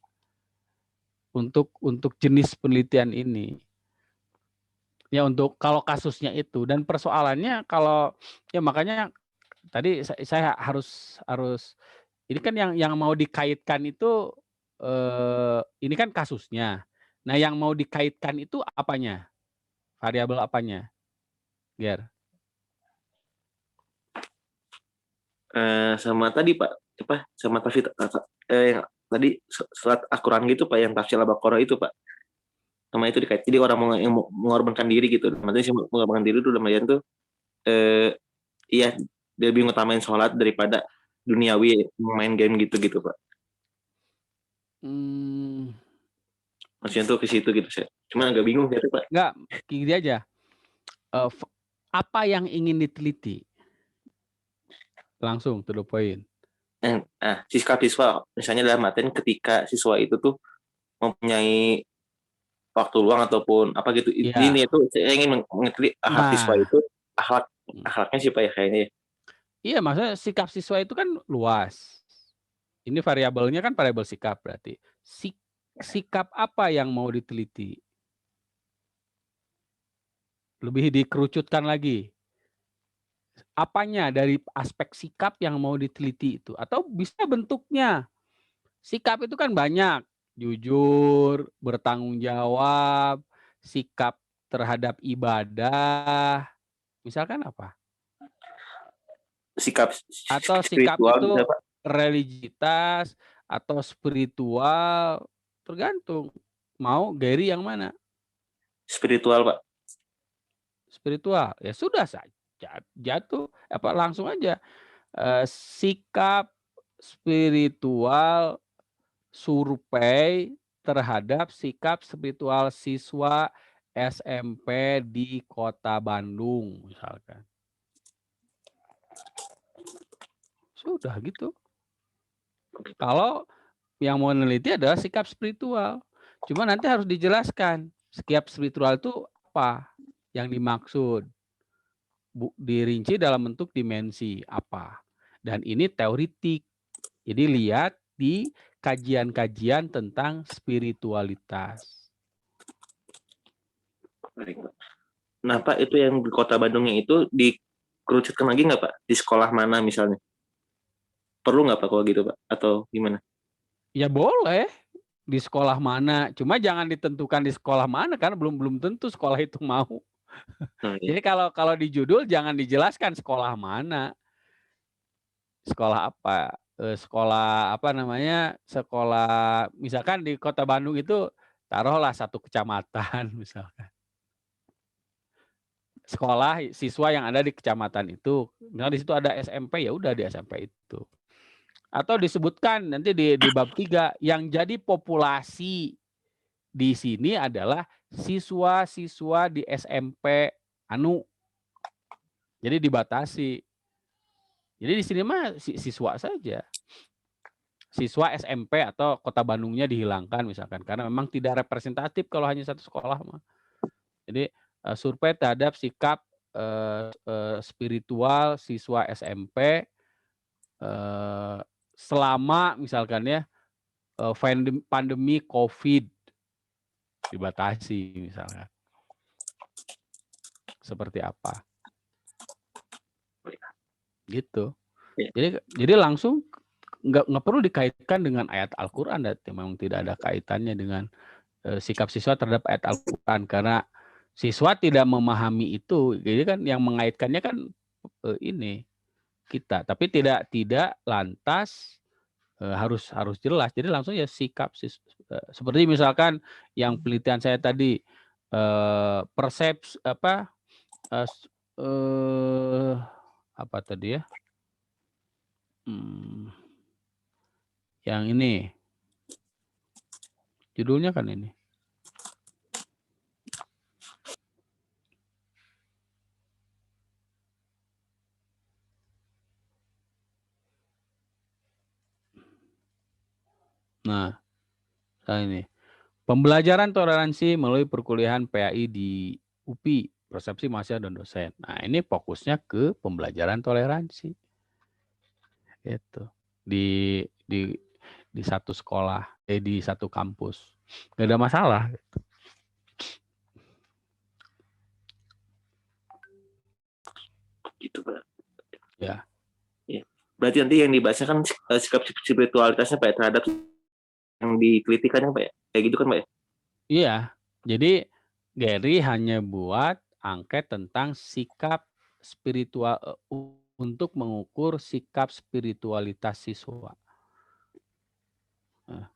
S1: Untuk jenis penelitian ini. Ya untuk kalau kasusnya itu, dan persoalannya kalau ya makanya tadi saya harus ini kan yang mau dikaitkan itu ini kan kasusnya. Nah, yang mau dikaitkan itu apanya? Variabel apanya? Ger.
S5: Sama tadi Pak, sama tafsir yang tadi surat Al-Quran gitu Pak, yang tafsir Al-Baqarah itu Pak. Sama itu dikait. Jadi orang yang mengorbankan diri gitu. Maksudnya si mengorbankan diri itu lumayan tuh iya dia lebih ngutamain sholat daripada duniawi main game gitu Pak. Maksudnya tuh ke situ gitu saya. Cuma agak bingung gitu Pak.
S1: Enggak, gini aja. Apa yang ingin diteliti? Langsung to the point.
S5: Siswa misalnya dalam artian ketika siswa itu tuh mempunyai waktu luang ataupun apa gitu. Ini itu saya ingin mengerti siswa itu akhlaknya sih Pak ya kayaknya ya.
S1: Iya, maksudnya sikap siswa itu kan luas. Ini variabelnya kan variabel sikap berarti. Sikap apa yang mau diteliti? Lebih dikerucutkan lagi. Apanya dari aspek sikap yang mau diteliti itu? Atau bisa bentuknya. Sikap itu kan banyak. Jujur, bertanggung jawab, sikap terhadap ibadah. Misalkan apa?
S5: Sikap
S1: atau sikap itu religiusitas atau spiritual, tergantung. Mau Gary yang mana?
S5: Spiritual Pak.
S1: Spiritual, ya sudah saja jatuh apa langsung aja sikap spiritual survei terhadap sikap spiritual siswa SMP di Kota Bandung misalkan. Sudah gitu. Kalau yang mau meneliti adalah sikap spiritual. Cuma nanti harus dijelaskan sikap spiritual itu apa yang dimaksud. Dirinci dalam bentuk dimensi apa. Dan ini teoritik. Jadi lihat di kajian-kajian tentang spiritualitas.
S5: Nah Pak, itu yang di Kota Bandungnya itu dikerucutkan lagi nggak Pak? Di sekolah mana misalnya? Perlu nggak Pak kalau gitu Pak? Atau gimana?
S1: Ya boleh di sekolah mana. Cuma jangan ditentukan di sekolah mana karena belum tentu sekolah itu mau.
S5: Iya.
S1: Jadi kalau di judul jangan dijelaskan sekolah mana. Sekolah apa? Sekolah apa namanya? Sekolah misalkan di Kota Bandung itu taruhlah satu kecamatan misalkan. Sekolah siswa yang ada di kecamatan itu. Misalnya di situ ada SMP ya udah di SMP itu. Atau disebutkan nanti di bab 3 yang jadi populasi di sini adalah siswa-siswa di SMP anu. Jadi dibatasi. Jadi di sini mah siswa saja. Siswa SMP atau Kota Bandungnya dihilangkan misalkan karena memang tidak representatif kalau hanya satu sekolah mah. Jadi survei terhadap sikap spiritual siswa SMP selama misalkan ya pandemi COVID dibatasi misalkan. Seperti apa? Gitu. Jadi langsung nggak perlu dikaitkan dengan ayat Al-Qur'an, memang tidak ada kaitannya dengan sikap siswa terhadap ayat Al-Qur'an karena siswa tidak memahami itu. Jadi kan yang mengaitkannya kan ini kita, tapi tidak lantas harus jelas. Jadi langsung ya sikap seperti misalkan yang penelitian saya tadi persepsi apa tadi ya? Yang ini judulnya kan ini. Nah, ini pembelajaran toleransi melalui perkuliahan PAI di UPI, persepsi mahasiswa dan dosen. Nah, ini fokusnya ke pembelajaran toleransi. Itu di satu sekolah, di satu kampus. Nggak ada masalah.
S5: Gitu Pak.
S1: Ya.
S5: Berarti nanti yang dibahasnya kan sikap spiritualitasnya Pak terhadap yang diteliti kan Pak ya? Kayak gitu kan Pak ya?
S1: Iya. Jadi Gary hanya buat angket tentang sikap spiritual untuk mengukur sikap spiritualitas siswa. Nah,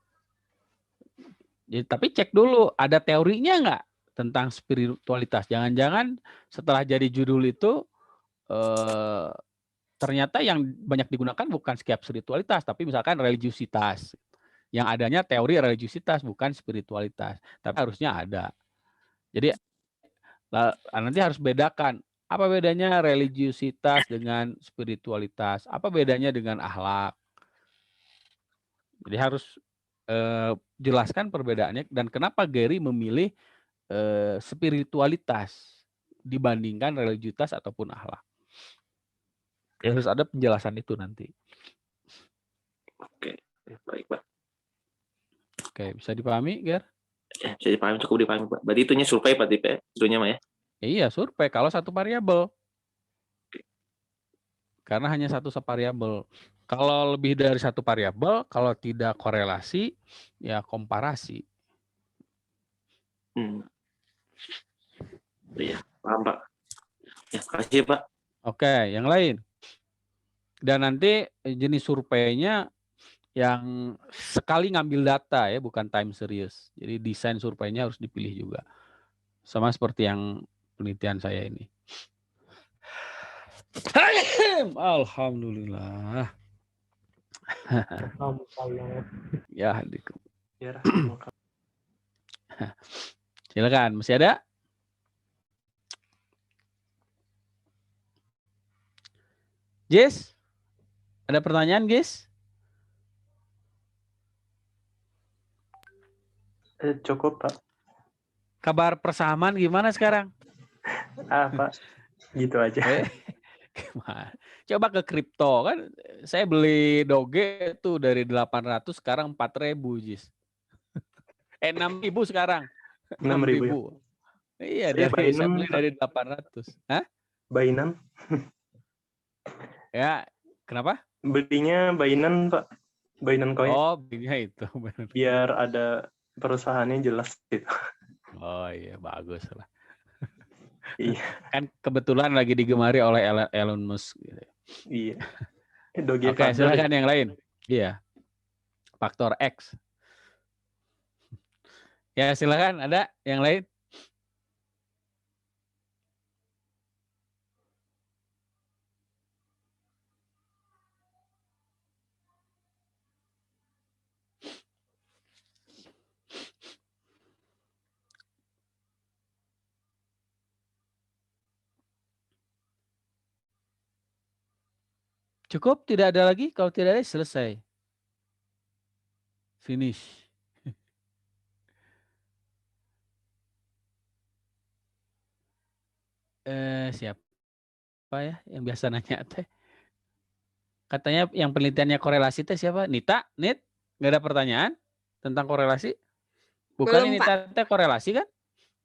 S1: jadi, tapi cek dulu ada teorinya nggak tentang spiritualitas. Jangan-jangan setelah jadi judul itu ternyata yang banyak digunakan bukan sikap spiritualitas, tapi misalkan religiusitas. Yang adanya teori religiusitas bukan spiritualitas, tapi harusnya ada. Jadi nanti harus bedakan apa bedanya religiusitas dengan spiritualitas, apa bedanya dengan akhlak. Jadi harus jelaskan perbedaannya dan kenapa Gary memilih spiritualitas dibandingkan religiusitas ataupun akhlak. Ya, harus ada penjelasan itu nanti.
S5: Oke, baik Pak.
S1: Oke, bisa dipahami, Ger?
S5: Ya, bisa dipahami, cukup dipahami Pak. Berarti itunya survei Pak tipe itunya mah ya?
S1: Iya, survei kalau satu variabel. Karena hanya satu variabel. Kalau lebih dari satu variabel, kalau tidak korelasi, ya komparasi.
S5: Iya, paham Pak. Ya, kasih Pak.
S1: Oke, yang lain. Dan nanti jenis surveinya yang sekali ngambil data ya, bukan time series. Jadi desain surveinya harus dipilih juga. Sama seperti yang penelitian saya ini. Alhamdulillah. Ya, silakan. Masih ada? Jess? Ada pertanyaan, Jess?
S2: Cukup Pak.
S1: Kabar persamaan gimana sekarang?
S2: Pak, gitu aja.
S1: Gimana? Coba ke kripto kan. Saya beli Doge tuh dari 800 sekarang 4.000, Jis. 6.000 sekarang.
S2: 6.000 ya?
S1: Iya, saya beli dari 800. Hah?
S2: Binance.
S1: Ya, kenapa?
S2: Belinya Binance, Pak. Binance Coin.
S1: Oh, belinya itu.
S2: Biar ada perusahaannya jelas gitu.
S1: Oh iya, bagus lah.
S2: Iya.
S1: Kan kebetulan lagi digemari oleh Elon Musk. Gitu.
S2: Iya. Doge
S1: Oke, silakan yang lain. Iya. Faktor X. Ya, silakan. Ada yang lain? Cukup? Tidak ada lagi? Kalau tidak ada, selesai. Finish. Siapa ya yang biasa nanya teh? Katanya yang penelitiannya korelasi teh siapa? Nita? Nit? Nggak ada pertanyaan tentang korelasi? Bukan
S6: Belum,
S1: ini
S6: Pak.
S1: teh korelasi kan?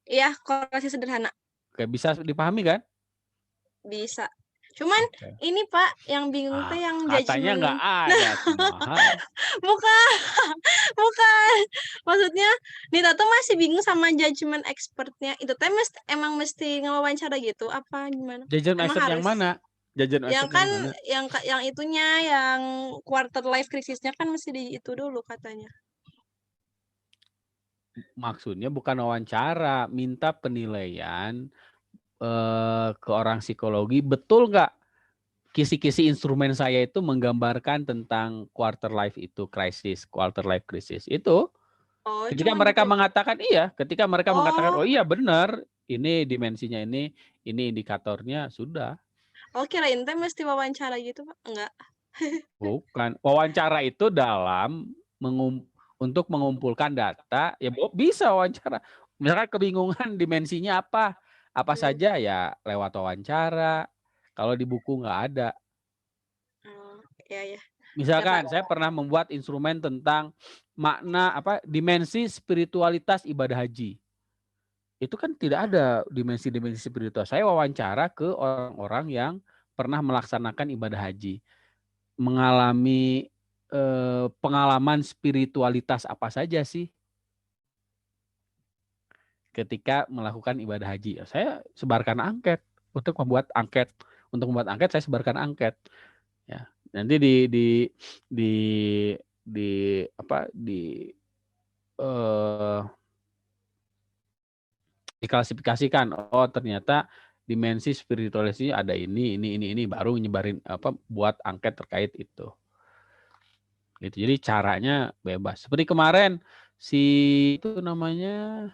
S6: Iya, korelasi sederhana.
S1: Oke, bisa dipahami kan?
S6: Bisa. Cuman ini Pak, yang bingung teh yang
S1: katanya
S6: judgement.
S1: nggak ada.
S6: Bukan. Maksudnya Nita tuh masih bingung sama judgement expertnya. Itu teh emang mesti ngewawancara gitu apa gimana?
S1: Judgement expert yang mana? Judgement
S6: yang
S1: expert
S6: kan
S1: yang mana?
S6: yang itunya yang quarter life crisisnya kan mesti di itu dulu katanya.
S1: Maksudnya bukan wawancara, minta penilaian ke orang psikologi, betul nggak kisi-kisi instrumen saya itu menggambarkan tentang quarter life itu crisis, quarter life crisis itu. Ketika mereka
S6: gitu.
S1: mengatakan iya, ketika mereka mengatakan oh iya benar, ini dimensinya ini indikatornya sudah.
S6: Oh, kirain teh mesti wawancara gitu, Pak? Enggak.
S1: Bukan. Wawancara itu dalam untuk mengumpulkan data, ya bisa wawancara. Misalkan kebingungan dimensinya apa saja ya lewat wawancara. Kalau di buku nggak ada.
S6: Iya.
S1: Misalkan saya pernah membuat instrumen tentang makna dimensi spiritualitas ibadah haji. Itu kan tidak ada dimensi-dimensi spiritual. Saya wawancara ke orang-orang yang pernah melaksanakan ibadah haji. Mengalami pengalaman spiritualitas apa saja sih? ketika melakukan ibadah haji. Saya sebarkan angket untuk membuat angket. Untuk membuat angket saya sebarkan angket. Ya, nanti diklasifikasikan. Oh, ternyata dimensi spiritualisnya ada ini, baru nyebarin buat angket terkait itu. Gitu. Jadi caranya bebas. Seperti kemarin si itu namanya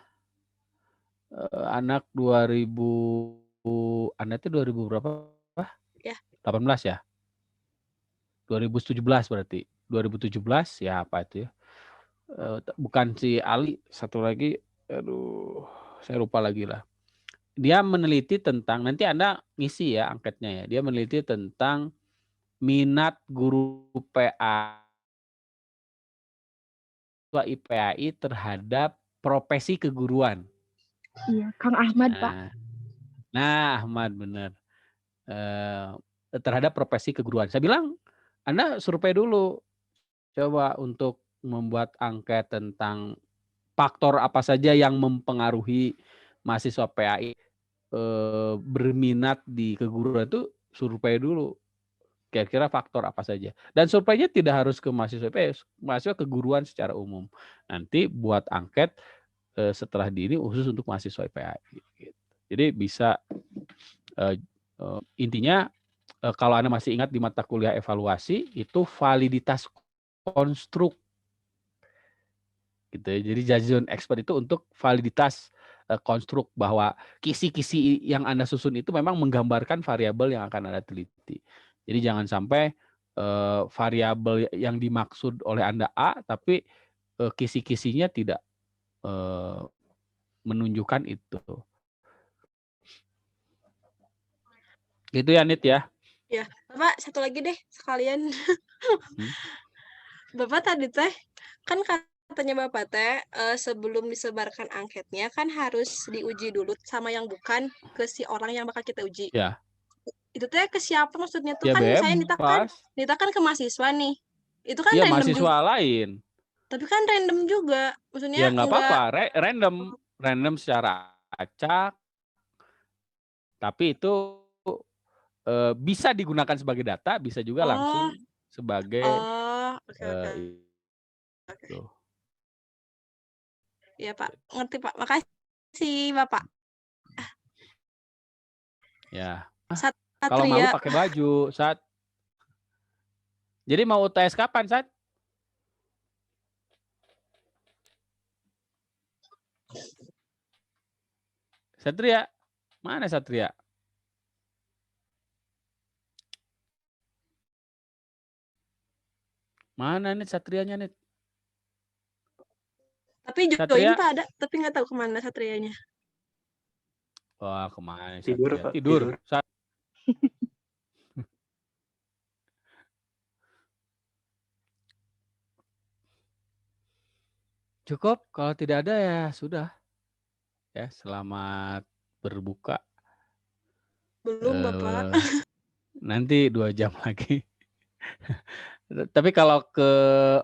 S1: anak 2000 anak itu 2000 berapa?
S6: Ya.
S1: 18 ya? 2017 berarti. 2017 ya apa itu ya? Bukan si Ali, satu lagi, aduh, saya lupa lagi lah. Dia meneliti tentang, nanti Anda ngisi ya angketnya ya. Dia meneliti tentang minat guru PA IPAI terhadap profesi keguruan.
S3: Iya, Kang Ahmad, Pak.
S1: Nah, Ahmad benar. Terhadap profesi keguruan. Saya bilang, Anda survei dulu. Coba untuk membuat angket tentang faktor apa saja yang mempengaruhi mahasiswa PAI berminat di keguruan itu, survei dulu. Kira-kira faktor apa saja. Dan surveinya tidak harus ke mahasiswa PAI, mahasiswa keguruan secara umum. Nanti buat angket setelah ini khusus untuk mahasiswa PAI. Gitu. Jadi bisa intinya kalau Anda masih ingat di mata kuliah evaluasi itu validitas konstruk. Gitu ya. Jadi judgment expert itu untuk validitas konstruk bahwa kisi-kisi yang Anda susun itu memang menggambarkan variabel yang akan Anda teliti. Jadi jangan sampai variabel yang dimaksud oleh Anda A, tapi kisi-kisinya tidak menunjukkan itu. Gitu ya, Nit ya.
S6: Ya, Bapak satu lagi deh sekalian. Bapak tadi teh kan katanya Bapak teh sebelum disebarkan angketnya kan harus diuji dulu sama yang bukan ke si orang yang bakal kita uji.
S1: Ya.
S6: Itu teh ke siapa maksudnya tuh?
S1: Ya
S6: Kan saya
S1: bebas.
S6: Nita kan ke mahasiswa nih. Itu kan
S1: Iya,
S6: random
S1: mahasiswa
S6: juga.
S1: lain.
S6: Tapi kan random juga. Maksudnya
S1: Ya nggak apa-apa, random secara acak. Tapi itu bisa digunakan sebagai data, bisa juga langsung sebagai
S6: oke.
S1: itu.
S6: Iya Pak, ngerti Pak. Makasih Bapak.
S1: Ya.
S6: Satria.
S1: Kalau malu pakai baju, Sat. Jadi mau UTS kapan, Sat? Satria. Mana Satria? Mana nih Satrianya nih?
S6: Tapi join Pak ada, tapi nggak tahu kemana Satrianya.
S1: Wah, kemana
S2: Tidur,
S1: Satria?
S2: Pak.
S1: Tidur. Cukup, kalau tidak ada ya sudah. Ya, selamat berbuka.
S6: Belum Bapak.
S1: Nanti 2 jam lagi. Tapi kalau ke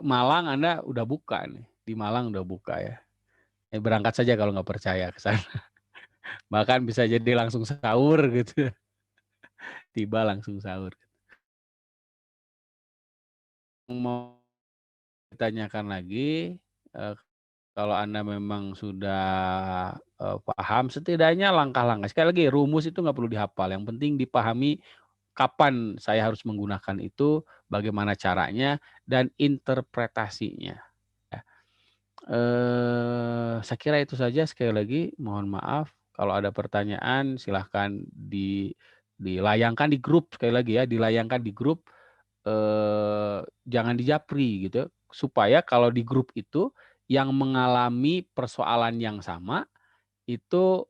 S1: Malang Anda udah buka nih. Di Malang udah buka ya. Berangkat saja kalau nggak percaya ke sana. Bahkan bisa jadi langsung sahur gitu. Tiba langsung sahur. Mau ditanyakan lagi, kalau Anda memang sudah paham, setidaknya langkah-langkah. Sekali lagi, rumus itu nggak perlu dihafal. Yang penting dipahami kapan saya harus menggunakan itu, bagaimana caranya, dan interpretasinya. Saya kira itu saja. Sekali lagi, mohon maaf. Kalau ada pertanyaan, silahkan dilayangkan di grup. Sekali lagi ya, dilayangkan di grup. Jangan dijapri gitu, supaya kalau di grup itu yang mengalami persoalan yang sama itu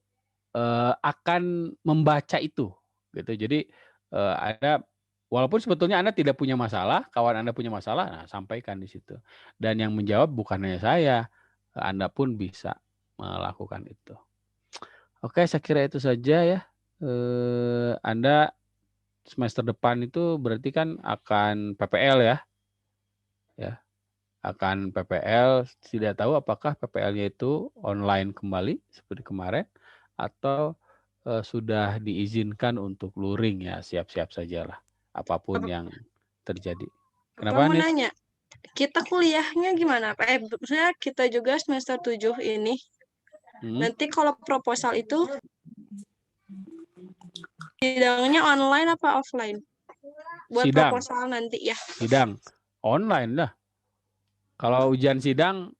S1: akan membaca itu gitu. Jadi ada, walaupun sebetulnya Anda tidak punya masalah, kawan Anda punya masalah, nah sampaikan di situ. Dan yang menjawab bukan hanya saya, Anda pun bisa melakukan itu. Oke, saya kira itu saja ya. Anda semester depan itu berarti kan akan PPL ya. Ya. akan PPL, tidak tahu apakah PPL-nya itu online kembali seperti kemarin atau sudah diizinkan untuk luring ya, siap-siap sajalah apapun yang terjadi.
S6: Bapak
S1: Kenapa
S6: mau
S1: nih?
S6: nanya, kita kuliahnya gimana? Maksudnya kita juga semester 7 ini. Nanti kalau proposal itu sidangnya online apa offline? Buat
S1: Sidang.
S6: proposal nanti ya.
S1: Sidang online lah. Kalau ujian sidang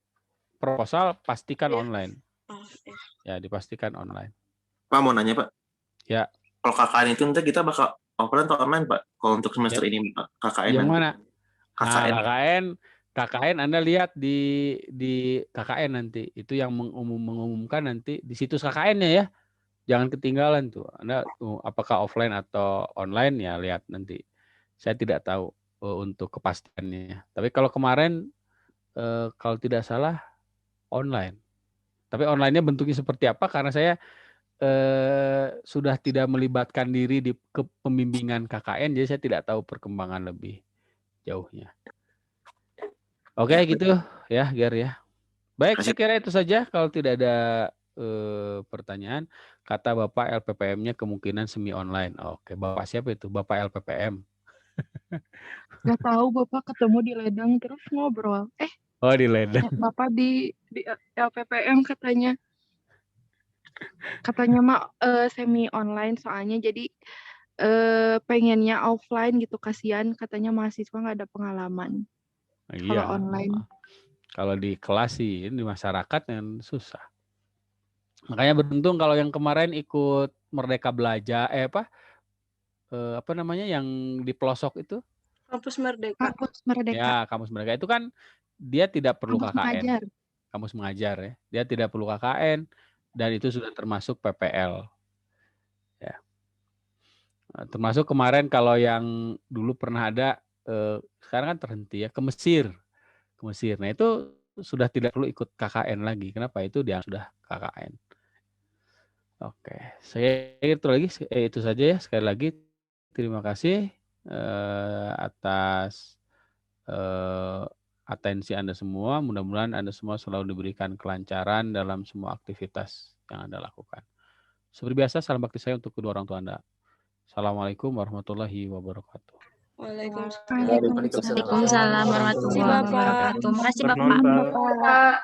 S1: proposal pastikan
S6: Iya.
S1: online.
S6: Oh, ya.
S1: Ya, dipastikan online.
S5: Pak mau nanya Pak.
S1: Ya.
S5: Kalau KKN itu nanti kita bakal offline atau online Pak? Kalau untuk semester ini KKN
S1: Yang
S5: nanti.
S1: mana?
S5: KKN.
S1: KKN Anda lihat di KKN nanti. Itu yang mengumumkan nanti di situs KKN-nya ya. Jangan ketinggalan tuh. Anda apakah offline atau online ya lihat nanti. Saya tidak tahu untuk kepastiannya. Tapi kalau kemarin kalau tidak salah online. Tapi online-nya bentuknya seperti apa? Karena saya sudah tidak melibatkan diri di kepembimbingan KKN, jadi saya tidak tahu perkembangan lebih jauhnya. Oke, gitu ya, Ger ya. Baik, saya kira itu saja. Kalau tidak ada pertanyaan, kata Bapak LPPM-nya kemungkinan semi online. Oke, Bapak siapa itu? Bapak LPPM.
S3: Gak tahu Bapak ketemu di ledang terus ngobrol.
S1: Oh, di ledang.
S3: Bapak di LPPM katanya mah semi online soalnya jadi pengennya offline gitu, kasihan katanya mahasiswa nggak ada pengalaman. Kalau online.
S1: Kalau di kelas sih, di masyarakat yang susah. Makanya beruntung kalau yang kemarin ikut Merdeka Belajar, apa namanya yang di pelosok itu?
S6: Kampus Merdeka.
S3: Kampus Merdeka.
S1: Ya, Kampus Merdeka itu kan dia tidak perlu
S3: Kampus
S1: KKN.
S3: mengajar.
S1: Kampus mengajar ya. Dia tidak perlu KKN dan itu sudah termasuk PPL. Ya. Termasuk kemarin kalau yang dulu pernah ada sekarang kan terhenti ya ke Mesir. Ke Mesir. Nah, itu sudah tidak perlu ikut KKN lagi. Kenapa? Itu dia sudah KKN. Oke, saya itu saja ya. Sekali lagi terima kasih atas atensi Anda semua. Mudah-mudahan Anda semua selalu diberikan kelancaran dalam semua aktivitas yang Anda lakukan. Seperti biasa, salam bakti saya untuk kedua orang tua Anda. Assalamualaikum warahmatullahi wabarakatuh.
S4: Waalaikumsalam warahmatullahi wabarakatuh. Makasih Bapak.
S2: Bermanfaat.
S3: Bapak.